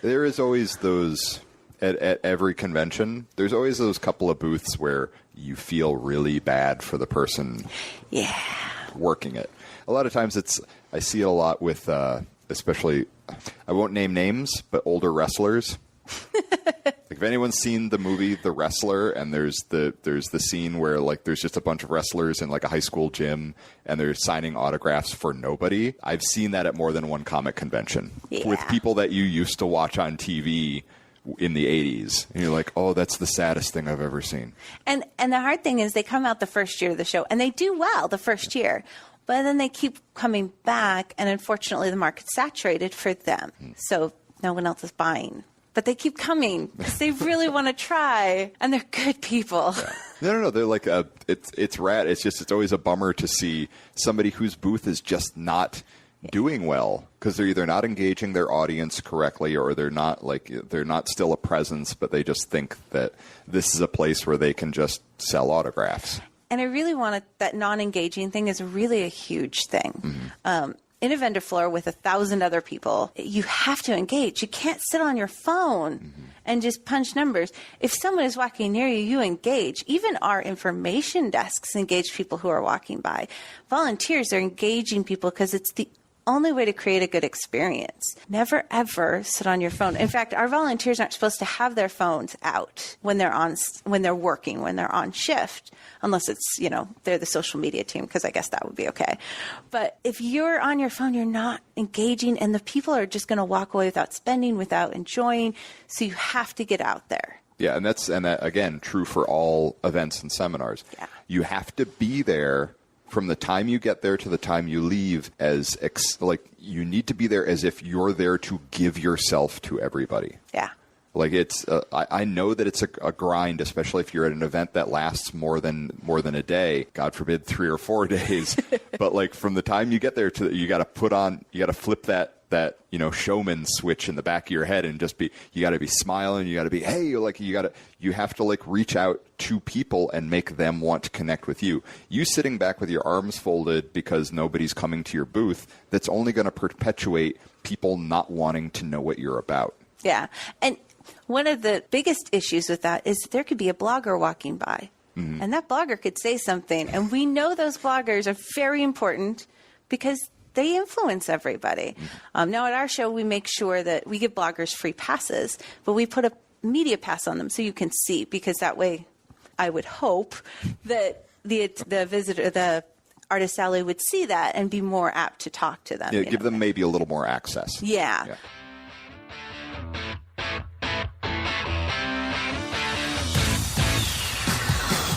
there is always those at every convention, there's always those couple of booths where you feel really bad for the person working it. A lot of times I see it a lot with, especially, I won't name names, but older wrestlers. Like if anyone's seen the movie The Wrestler, and there's the scene where like there's just a bunch of wrestlers in like a high school gym and they're signing autographs for nobody. I've seen that at more than one comic convention with people that you used to watch on TV in the 80s. And you're like, oh, that's the saddest thing I've ever seen. And the hard thing is they come out the first year of the show and they do well the first year. But then they keep coming back, and unfortunately the market's saturated for them. So no one else is buying. But they keep coming because they really want to try, and they're good people. No. They're like, it's rad. It's always a bummer to see somebody whose booth is just not doing well because they're either not engaging their audience correctly, or they're not still a presence, but they just think that this is a place where they can just sell autographs. And I really want that non-engaging thing is really a huge thing. In a vendor floor with 1,000 other people, you have to engage. You can't sit on your phone and just punch numbers. If someone is walking near you, you engage. Even our information desks engage people who are walking by. Volunteers are engaging people because it's the only way to create a good experience. Never, ever sit on your phone. In fact, our volunteers aren't supposed to have their phones out when they're working, when they're on shift, unless it's, they're the social media team, because I guess that would be okay. But if you're on your phone, you're not engaging, and the people are just going to walk away without spending, without enjoying. So you have to get out there. Yeah, and that again, true for all events and seminars. Yeah. You have to be there from the time you get there to the time you leave, you need to be there as if you're there to give yourself to everybody. Yeah. Like it's, I know that it's a grind, especially if you're at an event that lasts more than a day. God forbid 3 or 4 days. But like from the time you get there to, you got to flip that showman switch in the back of your head and you got to be smiling. You got to be, hey, you have to reach out to people and make them want to connect with you. You sitting back with your arms folded because nobody's coming to your booth, that's only going to perpetuate people not wanting to know what you're about. Yeah. And one of the biggest issues with that is there could be a blogger walking by, and that blogger could say something. And we know those bloggers are very important because they influence everybody. Now, at our show, we make sure that we give bloggers free passes, but we put a media pass on them so you can see, because that way I would hope that the visitor, the artist alley would see that and be more apt to talk to them. Yeah, give them maybe a little more access. Yeah.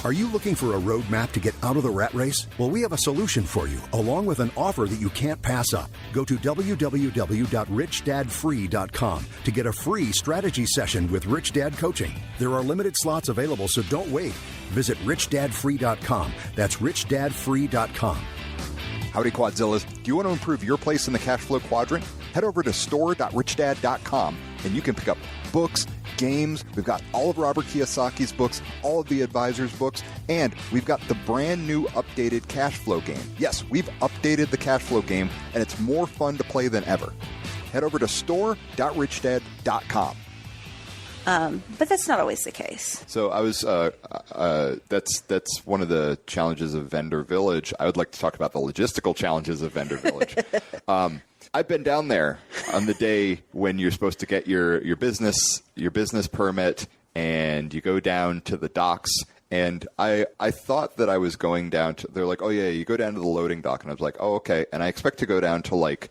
Are you looking for a roadmap to get out of the rat race? Well, we have a solution for you, along with an offer that you can't pass up. Go to www.richdadfree.com to get a free strategy session with Rich Dad Coaching. There are limited slots available, so don't wait. Visit richdadfree.com. That's richdadfree.com. Howdy, Quadzillas. Do you want to improve your place in the cash flow quadrant? Head over to store.richdad.com and you can pick up books, games. We've got all of Robert Kiyosaki's books, all of the advisors' books, and we've got the brand new updated cash flow game. Yes, we've updated the cash flow game, and it's more fun to play than ever. Head over to store.richdad.com. But that's not always the case. So I was, that's one of the challenges of Vendor Village. I would like to talk about the logistical challenges of Vendor Village. I've been down there on the day when you're supposed to get your business permit, and you go down to the docks. And I thought that I was going down to, they're like, oh yeah, you go down to the loading dock. And I was like, oh, okay. And I expect to go down to like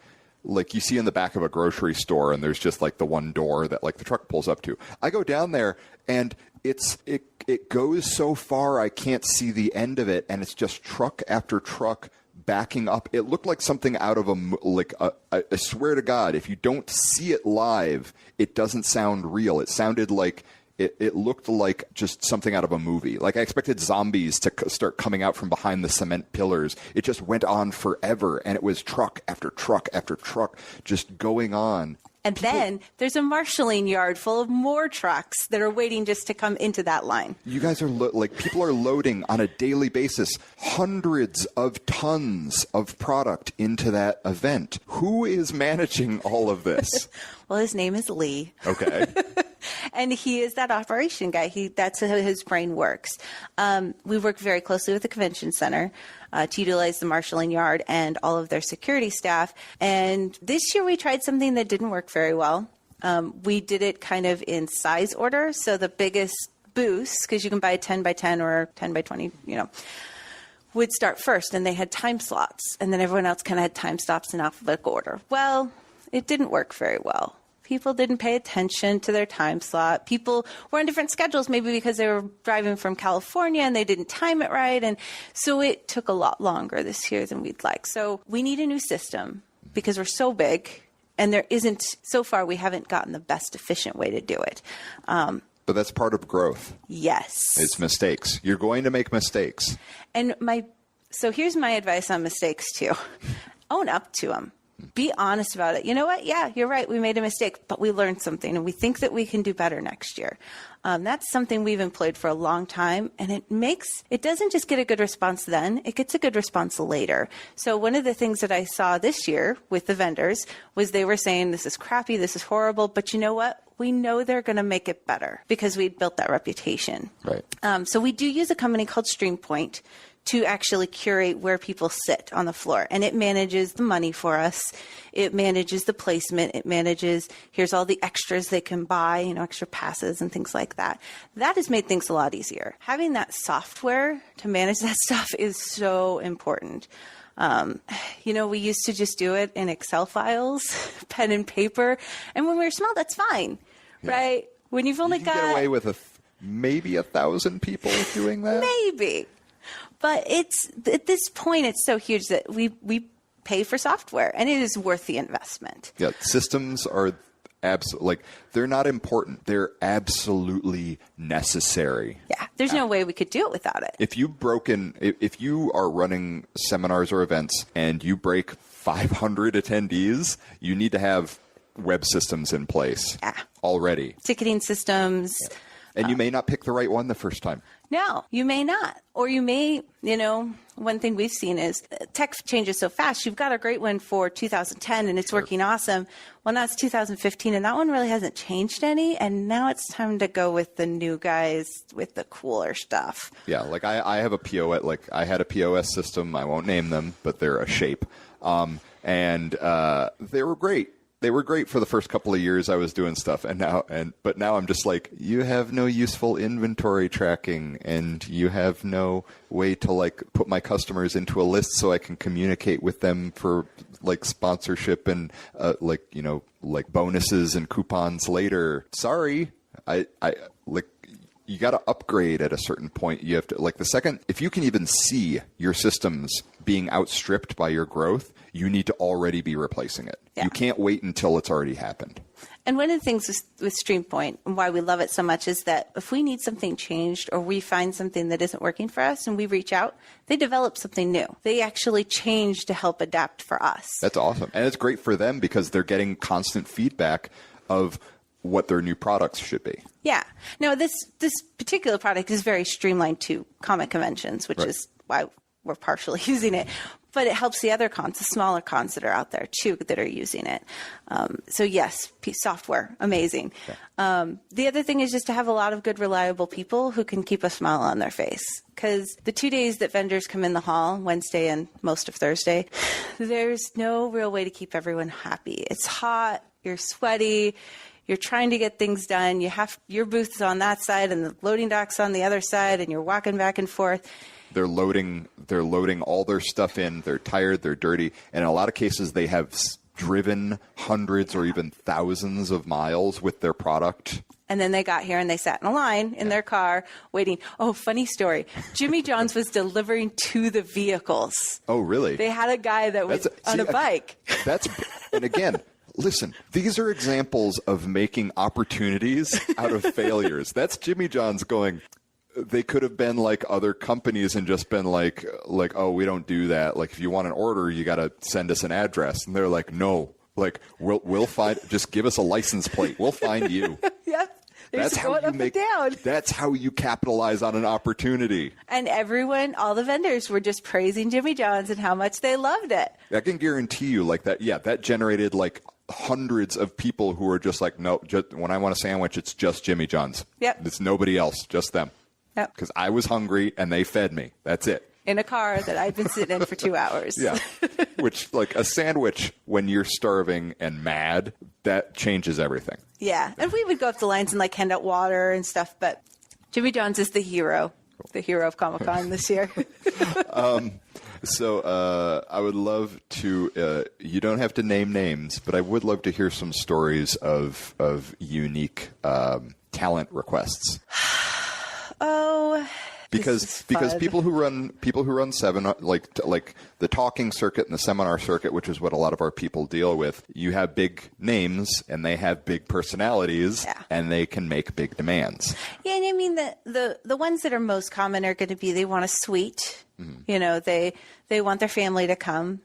you see in the back of a grocery store, and there's just like the one door that like the truck pulls up to. I go down there, and it goes so far I can't see the end of it, and it's just truck after truck backing up. It looked like something out of I swear to God, if you don't see it live, it doesn't sound real. It sounded like it looked like just something out of a movie. Like I expected zombies to start coming out from behind the cement pillars. It just went on forever, and it was truck after truck after truck just going on. And then there's a marshalling yard full of more trucks that are waiting just to come into that line. You guys are people are loading on a daily basis hundreds of tons of product into that event. Who is managing all of this? Well, his name is Lee. Okay. And he is that operation guy. That's how his brain works. We work very closely with the convention center to utilize the marshalling yard and all of their security staff. And this year we tried something that didn't work very well. We did it kind of in size order. So the biggest booths, because you can buy 10 by 10 or 10 by 20, would start first, and they had time slots. And then everyone else kind of had time stops in alphabetical order. Well, it didn't work very well. People didn't pay attention to their time slot. People were on different schedules, maybe because they were driving from California and they didn't time it right. And so it took a lot longer this year than we'd like. So we need a new system because we're so big, and so far we haven't gotten the best efficient way to do it. But that's part of growth. Yes. It's mistakes. You're going to make mistakes. And so here's my advice on mistakes too. Own up to them. Be honest about it. You know what? Yeah, you're right. We made a mistake, but we learned something, and we think that we can do better next year. That's something we've employed for a long time, and it doesn't just get a good response then, it gets a good response later. So one of the things that I saw this year with the vendors was they were saying, this is crappy, this is horrible, but you know what? We know they're going to make it better because we'd built that reputation. Right. So we do use a company called StreamPoint to actually curate where people sit on the floor. And it manages the money for us. It manages the placement. It manages, here's all the extras they can buy, extra passes and things like that. That has made things a lot easier. Having that software to manage that stuff is so important. We used to just do it in Excel files, pen and paper. And when we were small, that's fine, right? When you've only got... get away with maybe 1,000 people doing that? Maybe. But at this point, it's so huge that we pay for software, and it is worth the investment. Yeah, systems are they're not important. They're absolutely necessary. Yeah, there's no way we could do it without it. If you are running seminars or events and you break 500 attendees, you need to have web systems in place already. Ticketing systems. Yeah. And you may not pick the right one the first time. No, you may not. Or you may, one thing we've seen is tech changes so fast. You've got a great one for 2010 and it's working awesome. Well, now it's 2015 and that one really hasn't changed any. And now it's time to go with the new guys with the cooler stuff. Yeah, I have a POS, I had a POS system. I won't name them, but they're a shape. And they were great. They were great for the first couple of years I was doing stuff, but now I'm just like, you have no useful inventory tracking, and you have no way to put my customers into a list so I can communicate with them for sponsorship and bonuses and coupons later. Sorry, you got to upgrade at a certain point. You have to if you can even see your systems being outstripped by your growth, you need to already be replacing it. Yeah. You can't wait until it's already happened. And one of the things with StreamPoint and why we love it so much is that if we need something changed or we find something that isn't working for us and we reach out, they develop something new. They actually change to help adapt for us. That's awesome. And it's great for them because they're getting constant feedback of what their new products should be. Yeah. Now, this particular product is very streamlined to comic conventions, which is why we're partially using it. But it helps the other cons, the smaller cons that are out there, too, that are using it. So, yes, software, amazing. Okay. The other thing is just to have a lot of good, reliable people who can keep a smile on their face. Because the 2 days that vendors come in the hall, Wednesday and most of Thursday, there's no real way to keep everyone happy. It's hot, you're sweaty, you're trying to get things done. Your booth is on that side and the loading dock's on the other side, and you're walking back and forth. They're loading all their stuff in. They're tired. They're dirty. And in a lot of cases, they have driven hundreds or even thousands of miles with their product. And then they got here and they sat in a line in their car waiting. Oh, funny story. Jimmy John's was delivering to the vehicles. Oh, really? They had a guy that was on a bike. And again, listen, these are examples of making opportunities out of failures. That's Jimmy John's going... They could have been like other companies and just been like, oh, we don't do that. If you want an order, you got to send us an address. And they're like, no, we'll find, just give us a license plate. We'll find you. Yep. That's how you make, down. That's how you capitalize on an opportunity. And all the vendors were just praising Jimmy John's and how much they loved it. I can guarantee you that. Yeah, that generated hundreds of people who are just like, no, just, when I want a sandwich, it's just Jimmy John's. Yep. It's nobody else, just them. Yep. Because I was hungry and they fed me. That's it. In a car that I've been sitting in for 2 hours. Yeah. Which, like, a sandwich when you're starving and mad, that changes everything. Yeah. And we would go up the lines and, like, hand out water and stuff. But Jimmy John's is the hero of Comic-Con this year. So I would love to, you don't have to name names, but I would love to hear some stories of unique talent requests. Oh, because people who run seminar, like the talking circuit and the seminar circuit, which is what a lot of our people deal with, you have big names and they have big personalities, and they can make big demands. Yeah, and I mean the ones that are most common are going to be, they want a suite. Mm-hmm. You know, they want their family to come.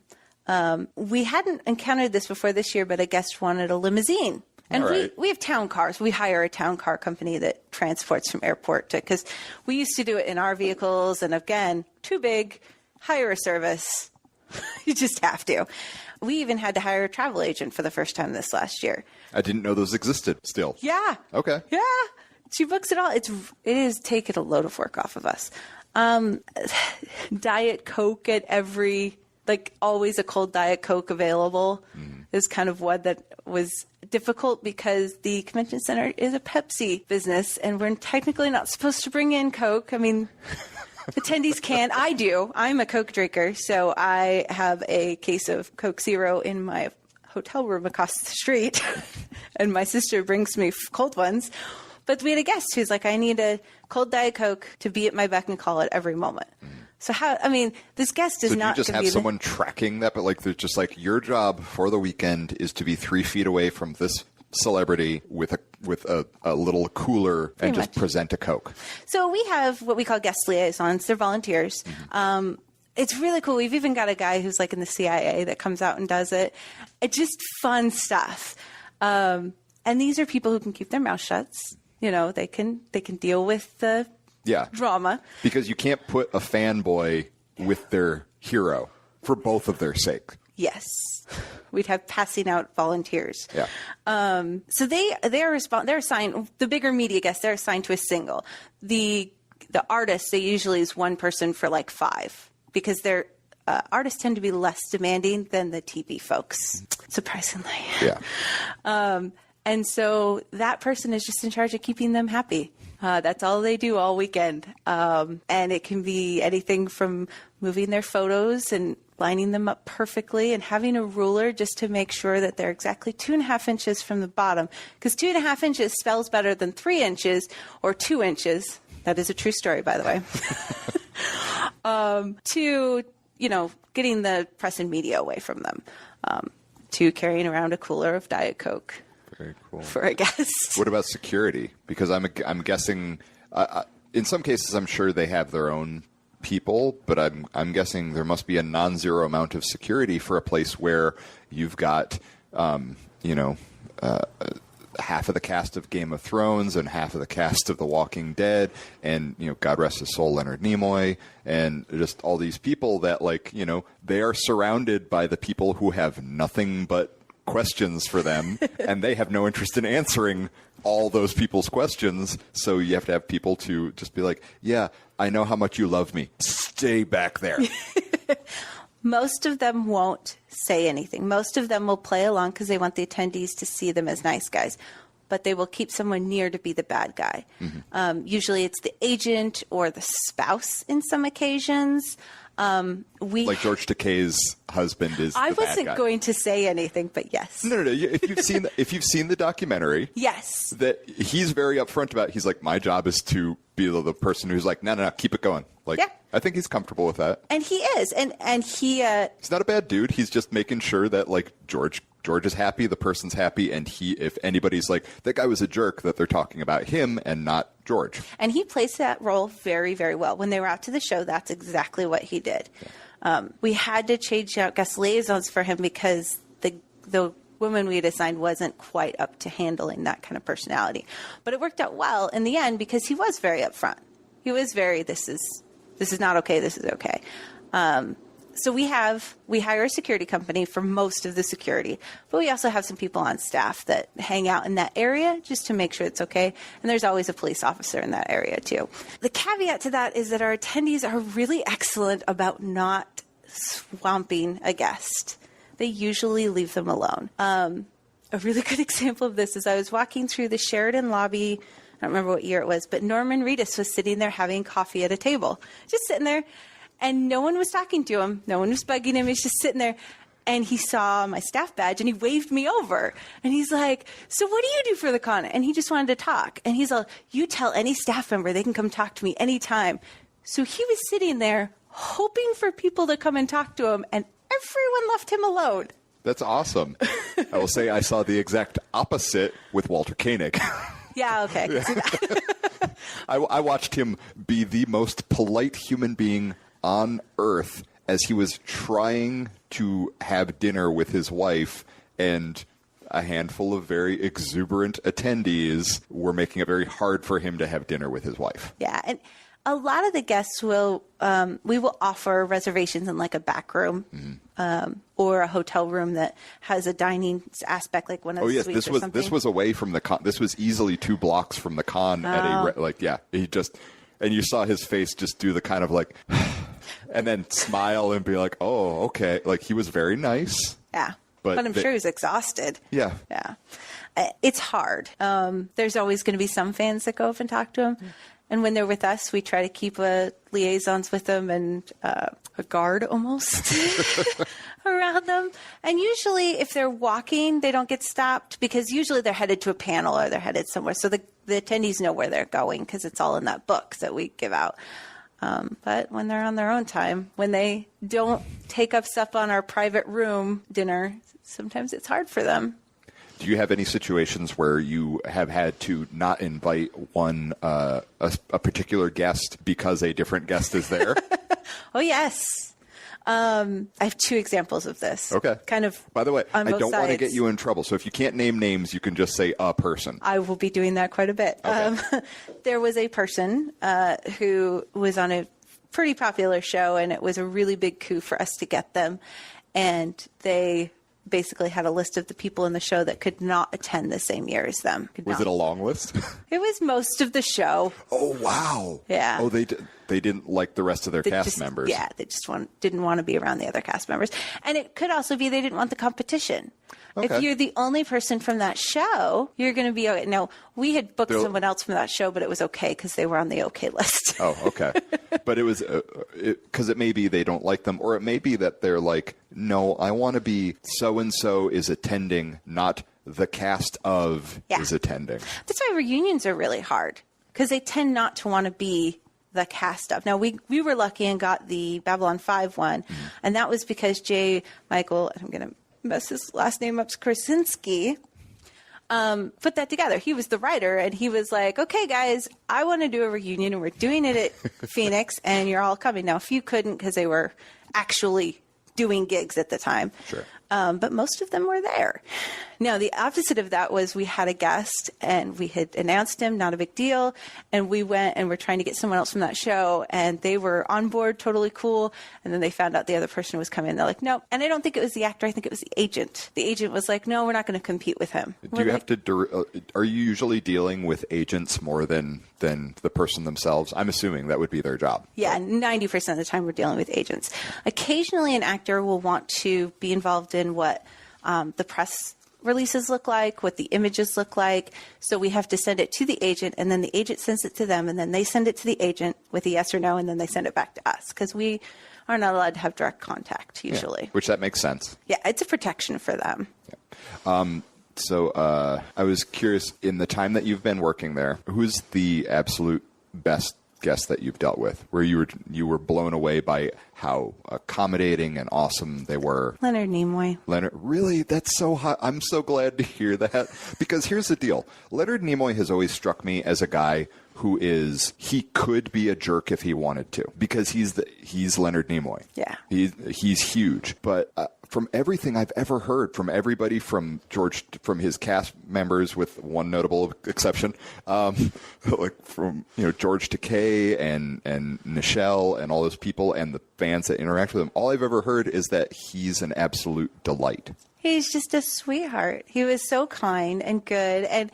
We hadn't encountered this before this year, but a guest wanted a limousine. And we have town cars. We hire a town car company that transports from airport to, because we used to do it in our vehicles. And again, too big, hire a service. You just have to. We even had to hire a travel agent for the first time this last year. I didn't know those existed still. Yeah. Okay. Yeah. She books it all. It is taking a load of work off of us. Diet Coke at every, like, always a cold Diet Coke available is kind of one that was difficult because the convention center is a Pepsi business and we're technically not supposed to bring in Coke. I mean, attendees can. I do. I'm a Coke drinker, so I have a case of Coke Zero in my hotel room across the street, and my sister brings me cold ones. But we had a guest who's like, I need a cold Diet Coke to be at my beck and call at every moment. So this guest is not. So you just have someone tracking that, but like, there's just like, your job for the weekend is to be 3 feet away from this celebrity with a little cooler and just present a Coke. So we have what we call guest liaisons. They're volunteers. Mm-hmm. It's really cool. We've even got a guy who's like in the CIA that comes out and does it. It's just fun stuff. And these are people who can keep their mouth shut. You know, they can deal with the drama. Because you can't put a fanboy with their hero for both of their sake. Yes. We'd have passing out volunteers. Yeah. So they're assigned, the bigger media guests, they're assigned to a single. The artists, they usually is one person for like 5, because they're artists tend to be less demanding than the TV folks, surprisingly. Yeah. And so that person is just in charge of keeping them happy. That's all they do all weekend. And it can be anything from moving their photos and lining them up perfectly and having a ruler just to make sure that they're exactly 2.5 inches from the bottom. Because 2.5 inches spells better than 3 inches or 2 inches. That is a true story, by the way. To, getting the press and media away from them. To carrying around a cooler of Diet Coke. Very cool. For a guest. What about security? Because I'm guessing, in some cases, I'm sure they have their own people, but I'm guessing there must be a non-zero amount of security for a place where you've got, half of the cast of Game of Thrones and half of the cast of The Walking Dead, and God rest his soul, Leonard Nimoy, and just all these people that, like, they are surrounded by the people who have nothing but questions for them, and they have no interest in answering all those people's questions. So you have to have people to just be like, yeah, I know how much you love me. Stay back there. Most of them won't say anything. Most of them will play along because they want the attendees to see them as nice guys. But they will keep someone near to be the bad guy. Mm-hmm. Usually it's the agent or the spouse in some occasions. Like George Takei's husband is. I the bad wasn't guy. going to say anything, but yes. No. If you've seen the documentary, yes, that he's very upfront about. He's like, my job is to be the person who's like, no, keep it going. Like, yeah. I think he's comfortable with that, and he is, and he. He's not a bad dude. He's just making sure that, like, George is happy, the person's happy, and if anybody's like, that guy was a jerk, that they're talking about him and not George. And he plays that role very, very well. When they were out to the show, that's exactly what he did. Yeah. We had to change out guest liaisons for him because the woman we had assigned wasn't quite up to handling that kind of personality. But it worked out well in the end because he was very upfront. He was very, this is not okay, this is okay. So we hire a security company for most of the security, but we also have some people on staff that hang out in that area just to make sure it's okay. And there's always a police officer in that area too. The caveat to that is that our attendees are really excellent about not swamping a guest. They usually leave them alone. A really good example of this is I was walking through the Sheraton lobby. I don't remember what year it was, but Norman Reedus was sitting there having coffee at a table, just sitting there, and no one was talking to him. No one was bugging him. He's just sitting there, and he saw my staff badge, and he waved me over, and he's like, so what do you do for the con? And he just wanted to talk, and he's like, you tell any staff member they can come talk to me anytime. So he was sitting there hoping for people to come and talk to him, and everyone left him alone. That's awesome. I will say I saw the exact opposite with Walter Koenig. Yeah, okay. Yeah. I watched him be the most polite human being on earth as he was trying to have dinner with his wife, and a handful of very exuberant attendees were making it very hard for him to have dinner with his wife. Yeah, and a lot of the guests we will offer reservations in like a back room or a hotel room that has a dining aspect, like one of the suites or something. This was away from the con. This was easily 2 blocks from the con and you saw his face just do the kind of like, and then smile and be like, oh, okay. Like he was very nice. Yeah. But I'm sure he was exhausted. Yeah. Yeah. It's hard. There's always going to be some fans that go up and talk to him. And when they're with us, we try to keep liaisons with them and a guard almost around them. And usually if they're walking, they don't get stopped because usually they're headed to a panel or they're headed somewhere. So the attendees know where they're going because it's all in that book that we give out. But when they're on their own time, when they don't take up stuff on our private room dinner, sometimes it's hard for them. Do you have any situations where you have had to not invite a particular guest because a different guest is there? Oh, yes. I have 2 examples of this. Okay. Kind of. By the way, I don't want to get you in sides. trouble. So if you can't name names, you can just say a person. I will be doing that quite a bit. Okay. There was a person who was on a pretty popular show, and it was a really big coup for us to get them. And they basically had a list of the people in the show that could not attend the same year as them. Was it a long list? It was most of the show. Oh, wow. Yeah. Oh, they didn't like the rest of their cast members. Yeah, they just didn't want to be around the other cast members. And it could also be they didn't want the competition. Okay. If you're the only person from that show, you're going to be okay. Now, we had booked someone else from that show, but it was okay because they were on the okay list. Oh, okay. But it was because it may be they don't like them, or it may be that they're like, no, I want to be so-and-so is attending, not the cast of is attending. That's why reunions are really hard because they tend not to want to be the cast of. Now, we were lucky and got the Babylon 5 one, and that was because Michael, I'm going to mess his last name up, Krasinski, put that together. He was the writer, and he was like, okay, guys, I want to do a reunion, and we're doing it at Phoenix, and you're all coming. Now, a few couldn't because they were actually doing gigs at the time. Sure. But most of them were there. Now, the opposite of that was we had a guest and we had announced him, not a big deal. And we went and we're trying to get someone else from that show and they were on board, totally cool. And then they found out the other person was coming. They're like, no. And I don't think it was the actor. I think it was the agent. The agent was like, no, we're not going to compete with him. Are you usually dealing with agents more than the person themselves? I'm assuming that would be their job. Yeah, 90% of the time we're dealing with agents. Occasionally an actor will want to be involved in what the press releases look like, what the images look like. So we have to send it to the agent, and then the agent sends it to them, and then they send it to the agent with a yes or no, and then they send it back to us because we are not allowed to have direct contact usually. Yeah, which that makes sense. Yeah, it's a protection for them. Yeah. So I was curious, in the time that you've been working there, who's the absolute best guest that you've dealt with, where you were blown away by how accommodating and awesome they were? Leonard Nimoy. Leonard, really? That's so hot. I'm so glad to hear that, because here's the deal. Leonard Nimoy has always struck me as a guy he could be a jerk if he wanted to, because he's Leonard Nimoy. Yeah. He's huge. But from everything I've ever heard from everybody from George, from his cast members, with one notable exception, like from George Takei and Nichelle and all those people and the fans that interact with him, all I've ever heard is that he's an absolute delight. He's just a sweetheart. He was so kind and good, and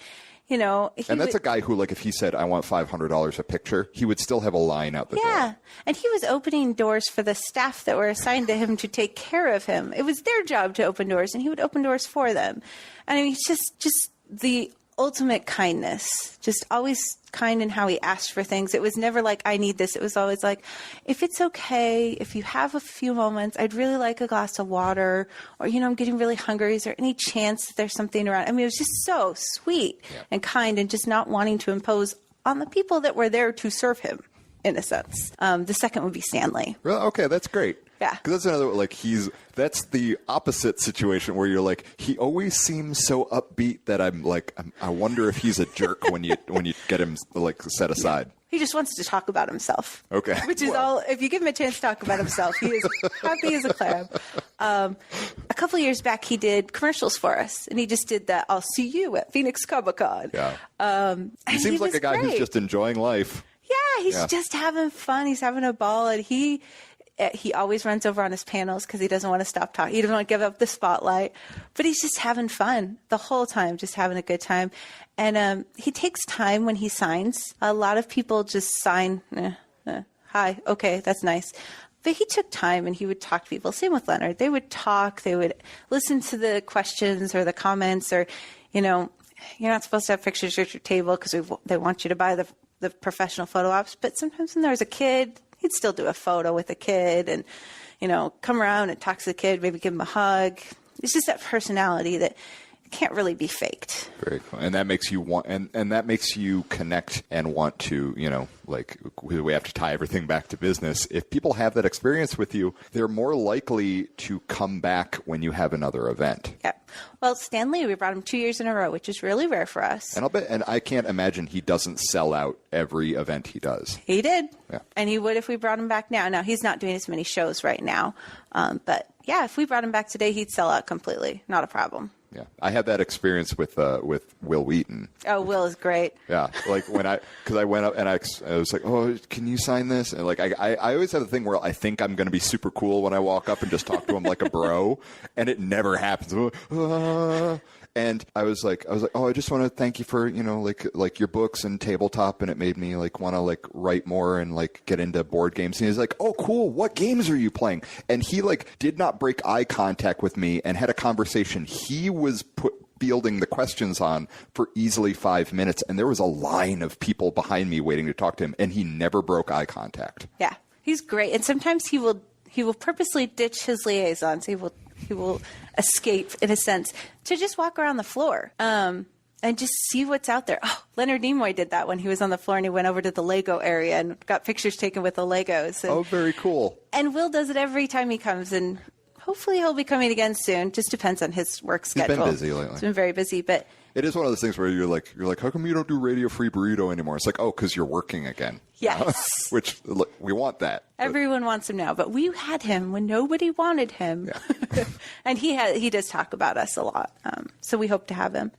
and that's a guy who, like, if he said, I want $500 a picture, he would still have a line out the door. Yeah, and he was opening doors for the staff that were assigned to him to take care of him. It was their job to open doors, and he would open doors for them. And I mean, just the ultimate kindness, just always kind in how he asked for things. It was never like, I need this. It was always like, if it's okay, if you have a few moments, I'd really like a glass of water, or, I'm getting really hungry. Is there any chance that there's something around? I mean, it was just so sweet and kind, and just not wanting to impose on the people that were there to serve him, in a sense. The second would be Stanley. Well, okay, that's great. Yeah. Because that's another, like, that's the opposite situation where you're like, he always seems so upbeat that I'm like, I wonder if he's a jerk when you get him, like, set aside. He just wants to talk about himself. Okay. Which is all, if you give him a chance to talk about himself, he is happy as a clam. A couple of years back, he did commercials for us, and he just did that, I'll see you at Phoenix Comic-Con. Yeah. He seems like a guy who's just enjoying life. Yeah, he's just having fun. He's having a ball, and he always runs over on his panels because he doesn't want to stop talking. He doesn't want to give up the spotlight, but he's just having fun the whole time, just having a good time. And he takes time when he signs. A lot of people just sign, hi, okay, that's nice. But he took time and he would talk to people. Same with Leonard. They would talk. They would listen to the questions or the comments, or, you're not supposed to have pictures at your table because they want you to buy the professional photo ops. But sometimes when there was a kid, he'd still do a photo with a kid and, come around and talk to the kid, maybe give him a hug. It's just that personality that can't really be faked. Very cool. And that makes you want, and that makes you connect and want to, like, we have to tie everything back to business. If people have that experience with you, they're more likely to come back when you have another event. Yeah. Well, Stanley, we brought him 2 years in a row, which is really rare for us. And I can't imagine he doesn't sell out every event he does. He did. Yeah. And he would if we brought him back now. Now, he's not doing as many shows right now. But yeah, if we brought him back today, he'd sell out completely. Not a problem. Yeah, I had that experience with Will Wheaton. Oh, Will is great. Yeah, like because I went up and I was like, oh, can you sign this? And like I always have the thing where I think I'm going to be super cool when I walk up and just talk to him like a bro, and it never happens. And I was like, oh, I just want to thank you for like your books and tabletop, and it made me like want to like write more and like get into board games. And he's like, oh, cool, what games are you playing? And he like did not break eye contact with me and had a conversation. He was fielding the questions on for easily 5 minutes, and there was a line of people behind me waiting to talk to him, and he never broke eye contact. Yeah, he's great, and sometimes he will purposely ditch his liaisons. He will escape, in a sense, to just walk around the floor and just see what's out there. Oh, Leonard Nimoy did that when he was on the floor and he went over to the Lego area and got pictures taken with the Legos. And, oh, very cool. And Will does it every time he comes, and hopefully he'll be coming again soon. Just depends on his work schedule. He's been busy lately. He's been very busy, but it is one of those things where you're like, how come you don't do Radio Free Burrito anymore? It's like, oh, because you're working again. Yes. Which, look, we want that. Everyone wants him now, but we had him when nobody wanted him. Yeah. And he does talk about us a lot. So we hope to have him.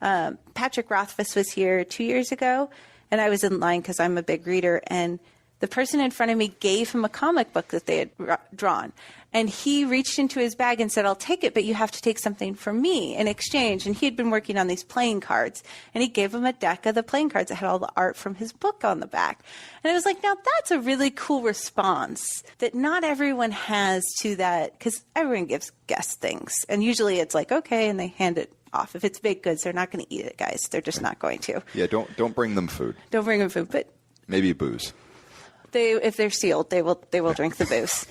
Patrick Rothfuss was here 2 years ago, and I was in line because I'm a big reader, and the person in front of me gave him a comic book that they had drawn. And he reached into his bag and said, I'll take it, but you have to take something from me in exchange. And he had been working on these playing cards. And he gave him a deck of the playing cards that had all the art from his book on the back. And I was like, now that's a really cool response that not everyone has to that, because everyone gives guests things. And usually it's like, okay, and they hand it off. If it's baked goods, they're not going to eat it, guys. They're just not going to. Yeah, don't bring them food. Don't bring them food, but maybe booze. If they're sealed, they will drink the booze.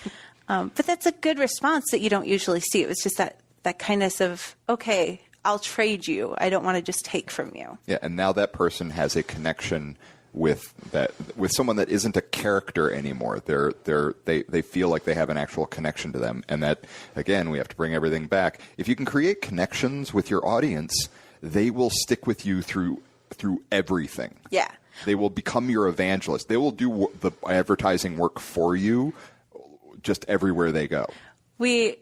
But that's a good response that you don't usually see. It was just that kindness of, okay, I'll trade you. I don't want to just take from you. Yeah, and now that person has a connection with someone that isn't a character anymore. They feel like they have an actual connection to them. And that, again, we have to bring everything back. If you can create connections with your audience, they will stick with you through everything. Yeah. They will become your evangelist. They will do the advertising work for you just everywhere they go. We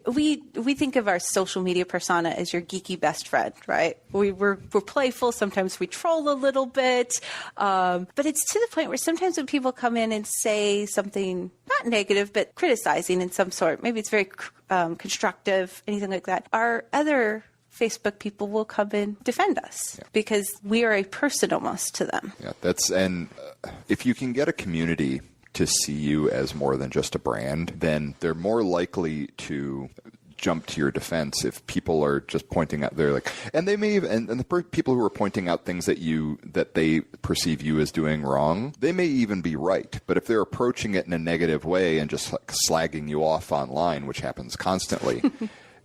think of our social media persona as your geeky best friend, right? We're playful. Sometimes we troll a little bit. But it's to the point where sometimes when people come in and say something not negative, but criticizing in some sort, maybe it's very constructive, anything like that, our other Facebook people will come and defend us because we are a person almost to them. Yeah, if you can get a community to see you as more than just a brand, then they're more likely to jump to your defense if people are just pointing out, they're like, and they may even, and the people who are pointing out things that they perceive you as doing wrong, they may even be right. But if they're approaching it in a negative way and just like slagging you off online, which happens constantly,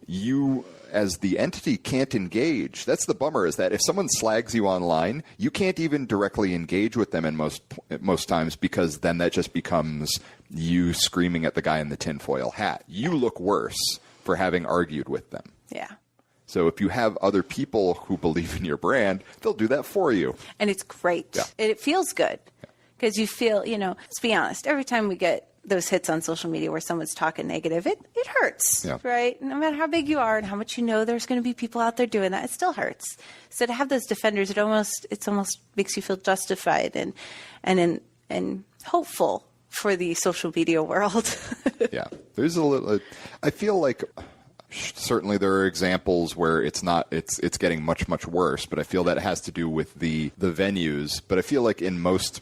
you as the entity can't engage. That's the bummer, is that if someone slags you online, you can't even directly engage with them in most times, because then that just becomes you screaming at the guy in the tinfoil hat. You look worse for having argued with them. Yeah. So if you have other people who believe in your brand, they'll do that for you. And it's great. Yeah. It feels good because you feel, let's be honest, every time we get those hits on social media where someone's talking negative, it hurts, right? No matter how big you are and how much there's going to be people out there doing that, it still hurts. So to have those defenders, it almost makes you feel justified and hopeful for the social media world. Yeah, there's a little. I feel like certainly there are examples where it's getting much worse, but I feel that it has to do with the venues. But I feel like in most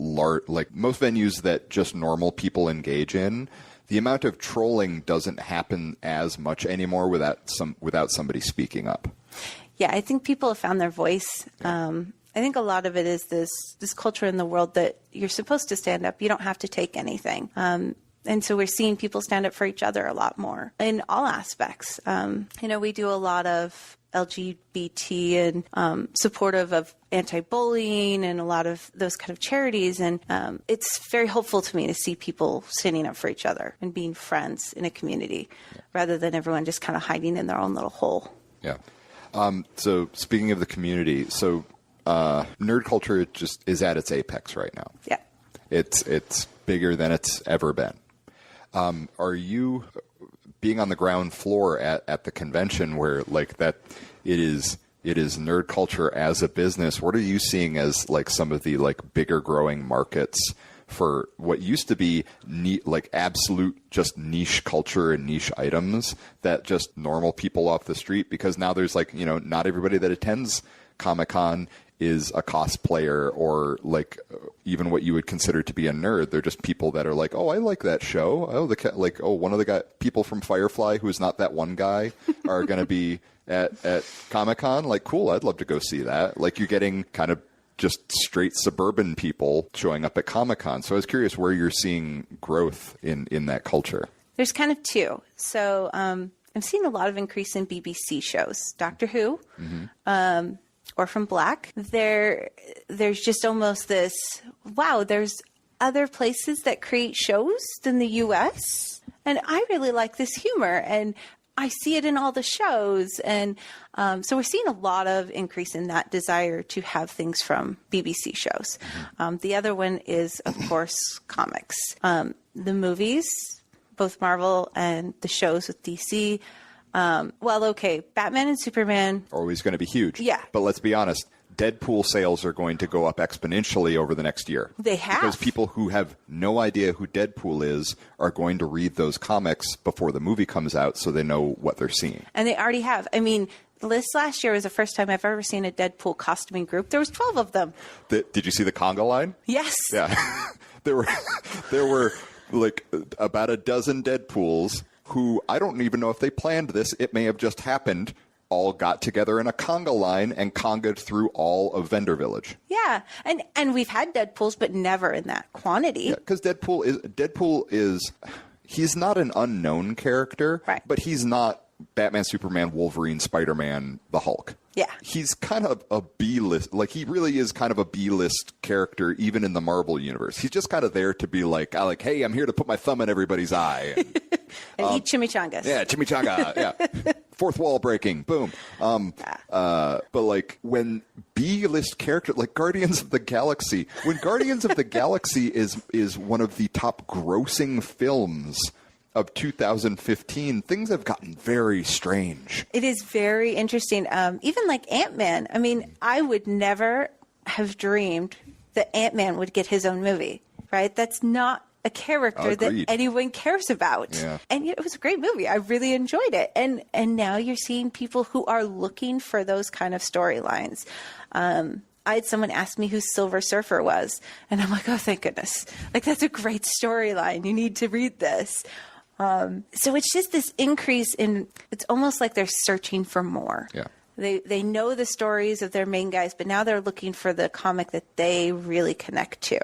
most venues that just normal people engage in, the amount of trolling doesn't happen as much anymore without somebody speaking up. Yeah, I think people have found their voice. I think a lot of it is this culture in the world that you're supposed to stand up. You don't have to take anything. And so we're seeing people stand up for each other a lot more in all aspects. We do a lot of LGBT and supportive of anti-bullying and a lot of those kind of charities. And it's very hopeful to me to see people standing up for each other and being friends in a community rather than everyone just kind of hiding in their own little hole. Yeah. So speaking of the community, nerd culture just is at its apex right now. Yeah. It's bigger than it's ever been. Are you being on the ground floor at the convention where it is nerd culture as a business? What are you seeing as some of the bigger growing markets for what used to be absolute just niche culture and niche items that just normal people off the street? Because now there's not everybody that attends Comic-Con is a cosplayer or even what you would consider to be a nerd. They're just people that are like, oh, I like that show. Oh, one of the people from Firefly who's not that one guy are going to be at Comic-Con. Cool, I'd love to go see that. You're getting kind of just straight suburban people showing up at Comic-Con. So I was curious where you're seeing growth in that culture. There's kind of two. So I'm seeing a lot of increase in BBC shows. Doctor Who, Orphan Black. There's just almost this, wow, there's other places that create shows than the U.S. And I really like this humor, and I see it in all the shows. And so we're seeing a lot of increase in that desire to have things from BBC shows. The other one is, of course, comics. The movies, both Marvel and the shows with DC. Batman and Superman. Always going to be huge. Yeah. But let's be honest, Deadpool sales are going to go up exponentially over the next year. They have. Because people who have no idea who Deadpool is are going to read those comics before the movie comes out so they know what they're seeing. And they already have. I mean, this last year was the first time I've ever seen a Deadpool costuming group. There was 12 of them. Did you see the conga line? Yes. Yeah. there were about a dozen Deadpools who, I don't even know if they planned this, it may have just happened, all got together in a conga line and congaed through all of Vendor Village. Yeah, and we've had Deadpools, but never in that quantity. Yeah, because Deadpool is he's not an unknown character, right, but he's not Batman, Superman, Wolverine, Spider-Man, the Hulk. Yeah. He's kind of a B-list, he really is kind of a B-list character, even in the Marvel universe. He's just kind of there to be hey, I'm here to put my thumb in everybody's eye. And eat chimichangas. Yeah, chimichanga, yeah. Fourth wall breaking, boom. But when B-list character, Guardians of the Galaxy, when Guardians of the Galaxy is one of the top grossing films of 2015, things have gotten very strange. It is very interesting. Even like Ant-Man. I mean, I would never have dreamed that Ant-Man would get his own movie, right? That's not a character that anyone cares about. Yeah. And it was a great movie. I really enjoyed it. And now you're seeing people who are looking for those kind of storylines. I had someone ask me who Silver Surfer was, and I'm like, oh, thank goodness. Like, that's a great storyline. You need to read this. So it's just this increase in, it's almost like they're searching for more. Yeah. They know the stories of their main guys, but now they're looking for the comic that they really connect to,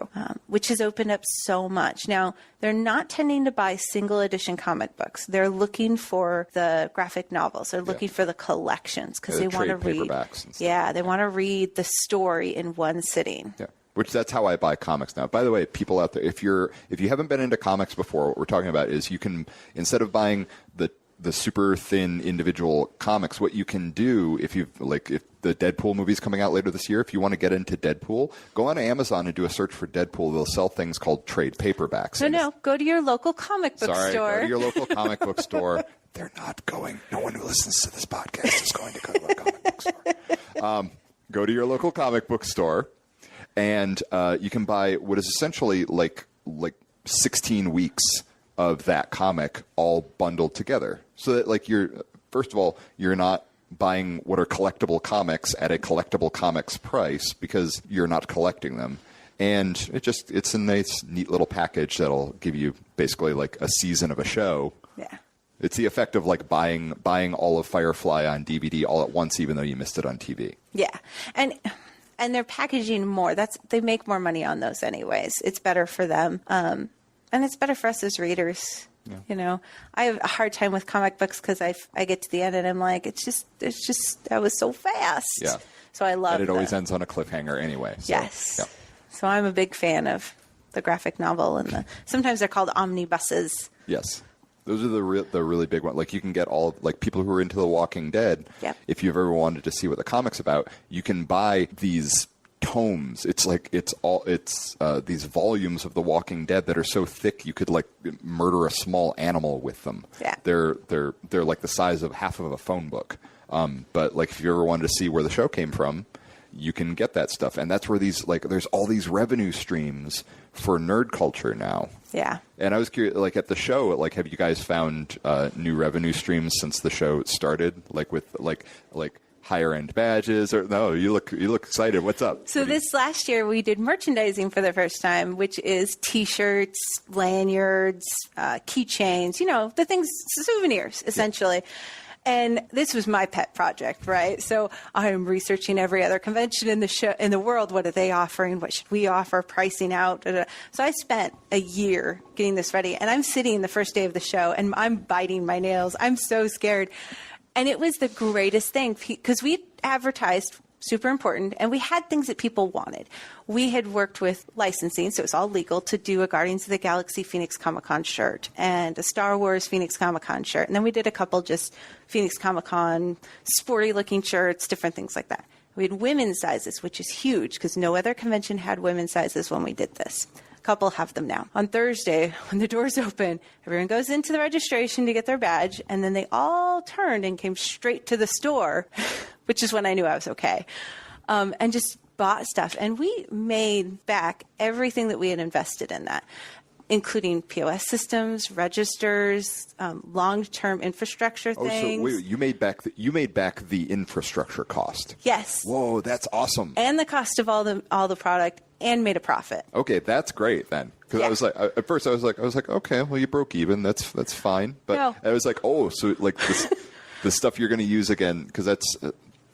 which has opened up so much. Now, they're not tending to buy single edition comic books. They're looking for the graphic novels. They're looking for the collections because they want to read. Yeah, they want to read the story in one sitting. Yeah. Which that's how I buy comics now. By the way, people out there, if you haven't been into comics before, what we're talking about is you can, instead of buying the super thin individual comics, what you can do if the Deadpool movie's coming out later this year, if you want to get into Deadpool, go on Amazon and do a search for Deadpool. They'll sell things called trade paperbacks. No, go to your local comic book store. Go to your local comic book store. They're not going. No one who listens to this podcast is going to go to a comic book store. Go to your local comic book store, and you can buy what is essentially like 16 weeks of that comic all bundled together. So that first of all, you're not buying what are collectible comics at a collectible comics price because you're not collecting them. And it's a nice, neat little package that'll give you basically like a season of a show. Yeah. It's the effect of like buying all of Firefly on DVD all at once, even though you missed it on TV. Yeah. And they're packaging more. They make more money on those anyways. It's better for them. And it's better for us as readers. Yeah. You know, I have a hard time with comic books because I get to the end and I'm like, it's just that was so fast. Yeah. So I love it. And it always ends on a cliffhanger anyway. So, yes. Yeah. So I'm a big fan of the graphic novel and sometimes they're called omnibuses. Yes. Those are the really big ones. Like you can get people who are into The Walking Dead. Yep. If you've ever wanted to see what the comic's about, you can buy these tomes. It's these volumes of The Walking Dead that are so thick you could like murder a small animal with them. Yeah. They're like the size of half of a phone book. But like if you ever wanted to see where the show came from, you can get that stuff. And that's where there's all these revenue streams for nerd culture now. Yeah. And I was curious, like at the show, like have you guys found new revenue streams since the show started? Like with like higher end badges or no, you look excited. What's up? So this last year we did merchandising for the first time, which is t-shirts, lanyards, keychains, the things, souvenirs essentially. Yeah. And this was my pet project, right? So I am researching every other convention in the world. What are they offering? What should we offer? Pricing out. So I spent a year getting this ready, and I'm sitting the first day of the show, and I'm biting my nails. I'm so scared. And it was the greatest thing because we advertised, super important, and we had things that people wanted. We had worked with licensing, so it was all legal, to do a Guardians of the Galaxy Phoenix Comic-Con shirt and a Star Wars Phoenix Comic-Con shirt. And then we did a couple just Phoenix Comic-Con sporty-looking shirts, different things like that. We had women's sizes, which is huge because no other convention had women's sizes when we did this. Couple have them now. On Thursday, when the doors open, everyone goes into the registration to get their badge, and then they all turned and came straight to the store, which is when I knew I was okay, and just bought stuff. And we made back everything that we had invested in that, including POS systems, registers, long-term infrastructure things. Oh, so wait, you made back the infrastructure cost. Yes. Whoa, that's awesome. And the cost of all the product, and made a profit. Okay, that's great then. Because I was like, at first I was like, okay, well you broke even. That's fine. But no. I was like, oh, so like this, the stuff you're going to use again, because that's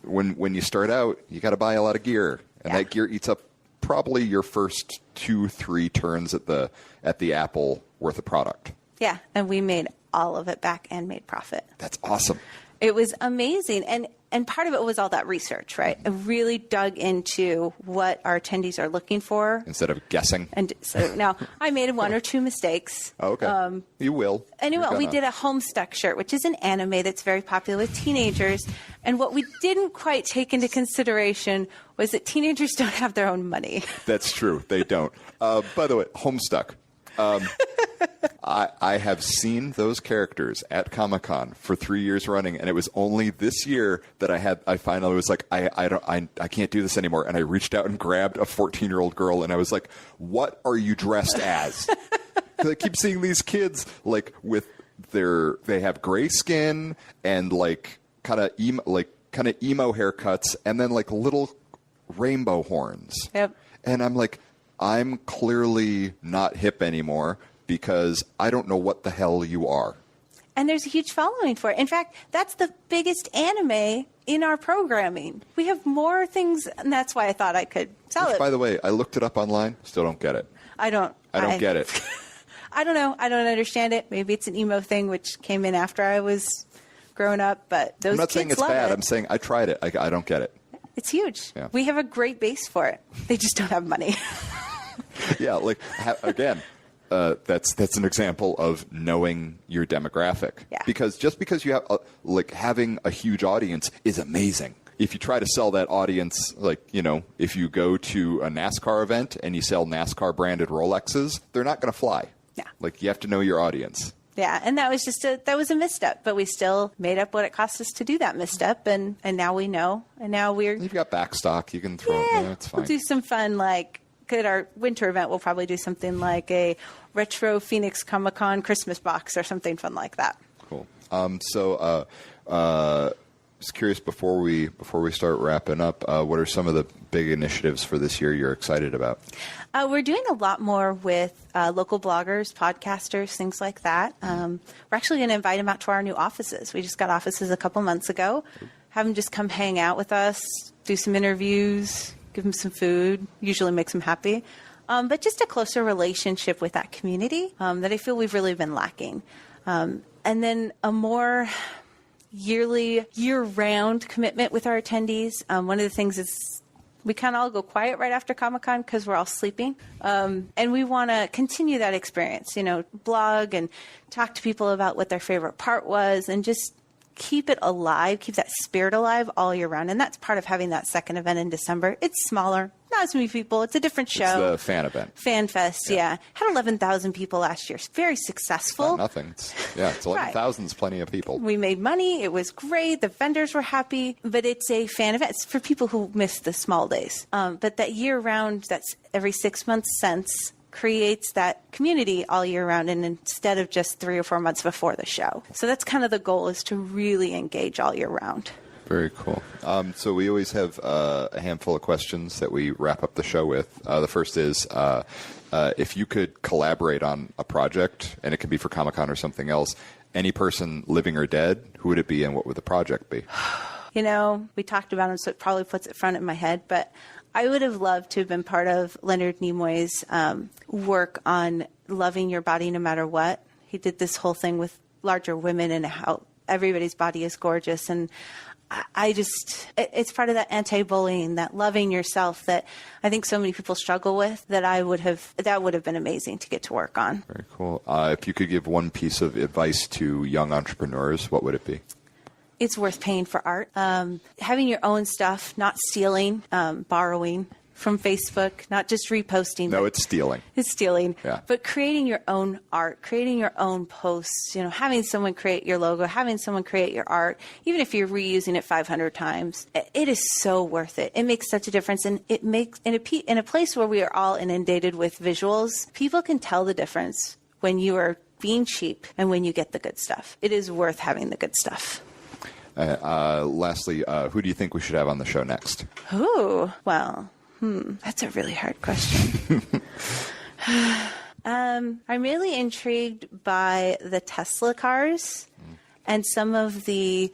when you start out, you got to buy a lot of gear, and that gear eats up probably your first 2-3 turns at the Apple worth of product. Yeah, and we made all of it back and made profit. That's awesome. It was amazing. And part of it was all that research, right? I really dug into what our attendees are looking for. Instead of guessing. And so now I made 1 or 2 mistakes. Oh, okay. You will. Anyway, we did a Homestuck shirt, which is an anime that's very popular with teenagers. And what we didn't quite take into consideration was that teenagers don't have their own money. That's true. They don't. By the way, Homestuck. I have seen those characters at Comic-Con for 3 years running, and it was only this year that I finally was like, I can't do this anymore. And I reached out and grabbed a 14-year-old girl, and I was like, what are you dressed as? Because I keep seeing these kids like with they have gray skin and like kind of emo haircuts, and then like little rainbow horns. Yep. And I'm like, I'm clearly not hip anymore because I don't know what the hell you are. And there's a huge following for it. In fact, that's the biggest anime in our programming. We have more things, and that's why I thought I could sell it. By the way, I looked it up online. Still don't get it. I don't get it. I don't know. I don't understand it. Maybe it's an emo thing, which came in after I was growing up. But those I'm not kids saying it's love bad. it. I'm saying I tried it. I don't get it. It's huge. Yeah. We have a great base for it. They just don't have money. Yeah, like again, that's an example of knowing your demographic. Yeah. Because just because you have having a huge audience is amazing. If you try to sell that audience, if you go to a NASCAR event and you sell NASCAR branded Rolexes, they're not going to fly. Yeah. You have to know your audience. Yeah, and that was a misstep, but we still made up what it cost us to do that misstep, and now we know, and now You've got backstock you can throw. Yeah, it's fine. We'll do some fun, at our winter event, we'll probably do something like a retro Phoenix Comic-Con Christmas box or something fun like that. Cool. Just curious, before we start wrapping up, what are some of the big initiatives for this year you're excited about? We're doing a lot more with local bloggers, podcasters, things like that. We're actually going to invite them out to our new offices. We just got offices a couple months ago. Have them just come hang out with us, do some interviews, give them some food, usually makes them happy. But just a closer relationship with that community that I feel we've really been lacking. And then a more year-round commitment with our attendees. One of the things is we kind of all go quiet right after Comic-Con because we're all sleeping. And we want to continue that experience, blog and talk to people about what their favorite part was and just keep it alive, keep that spirit alive all year round. And that's part of having that second event in December. It's smaller, not as many people. It's a different show. It's the fan event. Fan Fest, yeah. Had 11,000 people last year. Very successful. It's not nothing. It's 11,000 is plenty of people. We made money. It was great. The vendors were happy. But it's a fan event. It's for people who miss the small days. But that year round, that's every 6 months sense, creates that community all year round, and instead of just 3 or 4 months before the show. So that's kind of the goal, is to really engage all year round. Very cool. So we always have a handful of questions that we wrap up the show with. The first is, if you could collaborate on a project, and it could be for Comic-Con or something else, any person living or dead, who would it be and what would the project be? We talked about him, so it probably puts it front in my head, but I would have loved to have been part of Leonard Nimoy's work on loving your body no matter what. He did this whole thing with larger women and how everybody's body is gorgeous. And it's part of that anti-bullying, that loving yourself that I think so many people struggle with, that would have been amazing to get to work on. Very cool. If you could give one piece of advice to young entrepreneurs, what would it be? It's worth paying for art. Having your own stuff, not stealing, borrowing from Facebook, not just reposting. No, it's stealing. It's stealing. Yeah. But creating your own art, creating your own posts, having someone create your logo, having someone create your art, even if you're reusing it 500 times, it is so worth it. It makes such a difference. And it makes, in a place where we are all inundated with visuals, people can tell the difference when you are being cheap and when you get the good stuff. It is worth having the good stuff. Lastly, who do you think we should have on the show next? Ooh, well, that's a really hard question. I'm really intrigued by the Tesla cars and some of the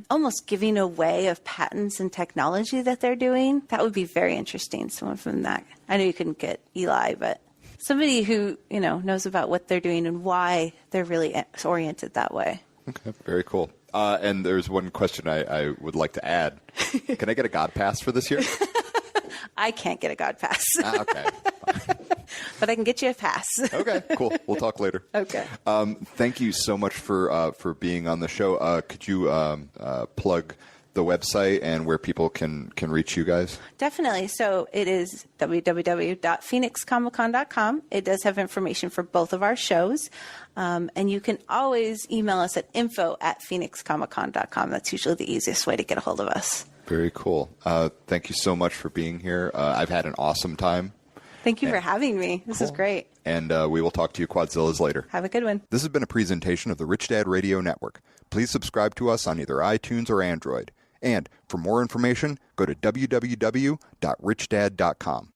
almost giving away of patents and technology that they're doing. That would be very interesting. Someone from that. I know you couldn't get Eli, but somebody who, knows about what they're doing and why they're really oriented that way. Okay, very cool. And there's one question I would like to add. Can I get a God Pass for this year? I can't get a God Pass. Okay. But I can get you a pass. Okay, cool. We'll talk later. Okay. Thank you so much for being on the show. Could you plug the website and where people can reach you guys? Definitely. So it is www.phoenixcomiccon.com. It does have information for both of our shows. And you can always email us at info@phoenixcomiccon.com. That's usually the easiest way to get a hold of us. Very cool. Thank you so much for being here. I've had an awesome time. Thank you for having me. This is great. And we will talk to you Quadzillas later. Have a good one. This has been a presentation of the Rich Dad Radio Network. Please subscribe to us on either iTunes or Android. And for more information, go to www.richdad.com.